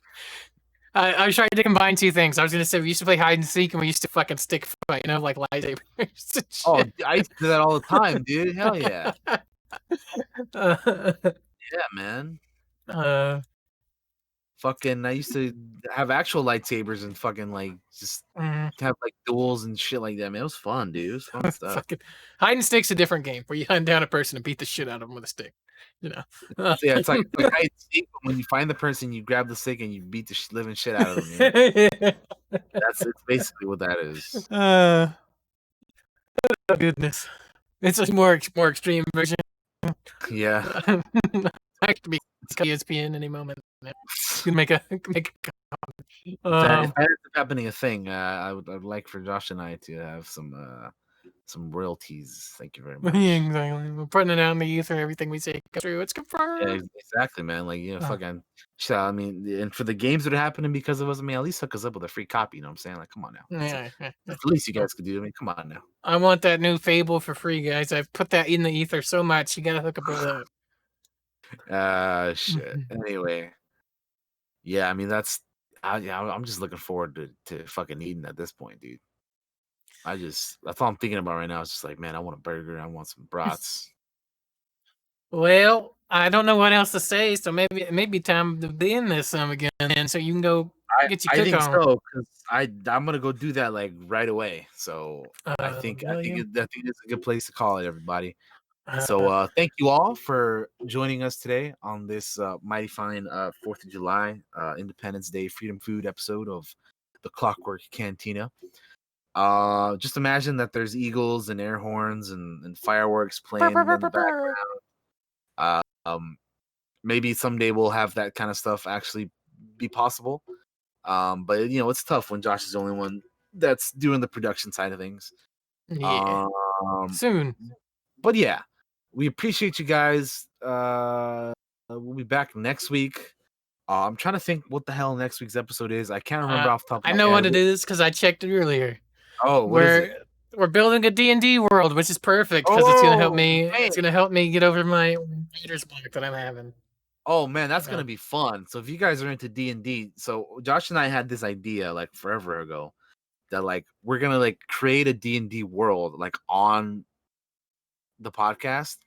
I was trying to combine two things. I was gonna say we used to play hide and seek, and we used to fucking stick fight, like lightsabers and Oh, shit. I used to do that all the time, dude. Hell yeah. Yeah, man. uh, Fucking, I used to have actual lightsabers and fucking like just mm, have like duels and shit like that, man. It was fun, dude. It was fun stuff. fucking hide and stick's a different game where you hunt down a person and beat the shit out of them with a stick. You know. So, yeah, it's like hide and seek, but when you find the person, you grab the stick and you beat the living shit out of them. It's basically what that is. uh, oh goodness, it's a more extreme version. Yeah. I could be ESPN any moment. Could make a make. If that ends up happening a thing, I'd like for Josh and I to have some royalties. Thank you very Yeah, much. exactly. We're putting it out in the ether. Everything we say comes true. It's Yeah, confirmed. exactly, man. Like, you know, Uh, fucking. So, I mean, and for the games that are happening because of us, I mean, at least hook us up with a free copy. You know what I'm saying? Like, come on now. yeah, yeah, yeah. That's the least you Oh, guys could do. I mean, come on now. I want that new Fable for free, guys. I've put that in the ether so much. You gotta hook up with that. Shit. Anyway, yeah, I mean, yeah, I'm just looking forward to fucking eating at this point, dude. That's all I'm thinking about right now. It's just like, man, I want a burger. I want some brats. Well, I don't know what else to say, so maybe time to be in this some again, and so you can go get your I cook think on. so because I'm gonna go do that like right away. So Will you? I think it's a good place to call it, everybody. So Uh, thank you all for joining us today on this mighty fine 4th of July Independence Day Freedom Food episode of the Clockwork Cantina. Just imagine that there's eagles and air horns and fireworks brr, brr, playing brr, in the brr, brr. background. Maybe someday we'll have that kind of stuff actually be possible. But you know, it's tough when Josh is the only one that's doing the production side of things. Yeah, Um, soon. but yeah, we appreciate you guys. We'll be back next week. I'm trying to think what the hell next week's episode is. I can't remember off the top of I my know head. what it is because I checked it earlier. Oh, what is it? We're building a D&D world, which is perfect because it's gonna help Oh me. man. It's gonna help me get over my writer's block that I'm having. Oh man, that's Uh, gonna be fun. So if you guys are into D&D, so Josh and I had this idea like forever ago that like we're gonna like create a D&D world like on the podcast,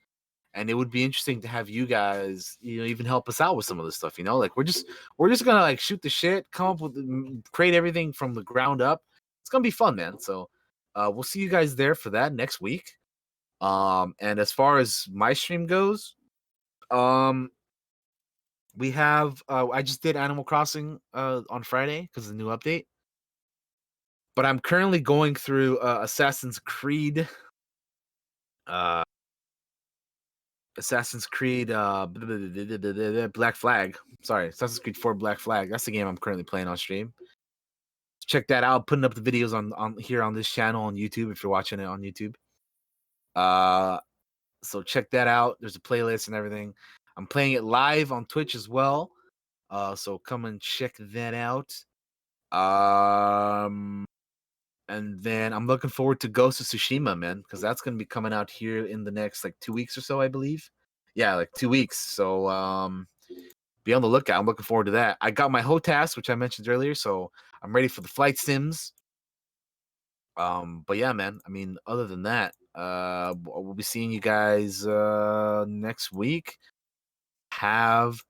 and it would be interesting to have you guys, you know, even help us out with some of this stuff. You know, like we're just gonna like shoot the shit, come up with, create everything from the ground up. It's gonna be fun, man. So we'll see you guys there for that next week. And as far as my stream goes, um, we have I just did Animal Crossing on Friday because of the new update. But I'm currently going through Assassin's Creed. Uh, Assassin's Creed Black Flag. Sorry, Assassin's Creed 4 Black Flag. That's the game I'm currently playing on stream. Check that out. Putting up the videos on here on this channel on YouTube if you're watching it on YouTube. Uh, so check that out. There's a playlist and everything. I'm playing it live on Twitch as well. So come and check that out. And then I'm looking forward to Ghost of Tsushima, man, because that's gonna be coming out here in the next like 2 weeks or so, I believe. Yeah, like 2 weeks. So be on the lookout. I'm looking forward to that. I got my HOTAS, which I mentioned earlier, so I'm ready for the flight sims. But yeah, man. I mean, other than that, we'll be seeing you guys next week. Have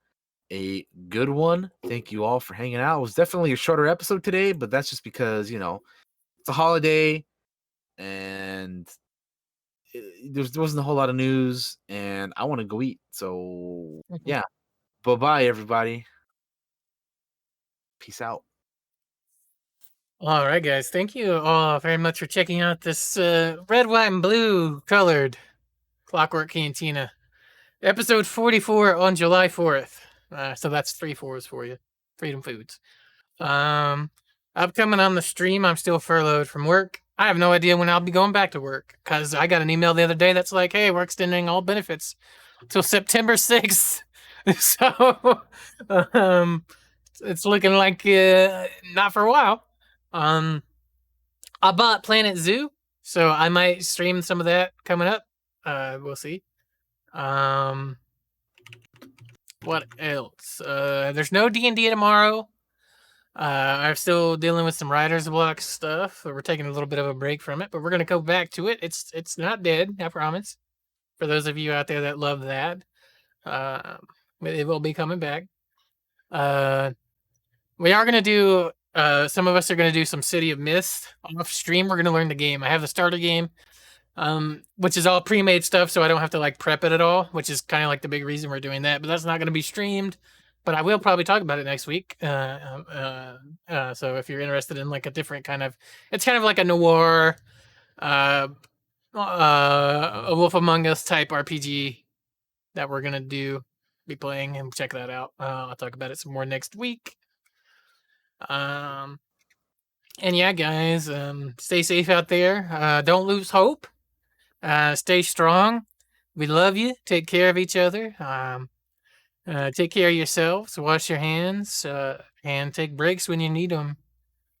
a good one. Thank you all for hanging out. It was definitely a shorter episode today, but that's just because, you know, it's a holiday and there wasn't a whole lot of news and I want to go eat. So, yeah. Bye-bye, everybody. Peace out. all right, guys. Thank you all very much for checking out this red, white, and blue colored Clockwork Cantina. Episode 44 on July 4th. So that's 3 4s for you. Freedom Foods. Um, Upcoming on the stream, I'm still furloughed from work. I have no idea when I'll be going back to work because I got an email the other day that's like, hey, we're extending all benefits till September 6th. So, um, it's looking like not for a while. Um, I bought Planet Zoo, so I might stream some of that coming up. We'll see. Um, what else? There's no D&D tomorrow. I'm still dealing with some writer's block stuff. So we're taking a little bit of a break from it, but we're gonna go back to it. It's not dead, I promise. For those of you out there that love that, it will be coming back. Uh, we are gonna do. Some of us are gonna do some City of Mist off stream. We're gonna learn the game. I have the starter game, which is all pre-made stuff, so I don't have to like prep it at all, which is kind of like the big reason we're doing that. But that's not going to be streamed. But I will probably talk about it next week. So if you're interested in like a different kind of, it's kind of like a noir, a Wolf Among Us type RPG. that we're gonna be playing, and check that out. I'll talk about it some more next week. Um, and yeah, guys, stay safe out there. Don't lose hope. Stay strong. We love you. Take care of each other. Take care of yourselves. Wash your hands. And take breaks when you need them.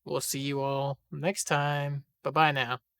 We'll see you all next time. Bye bye now.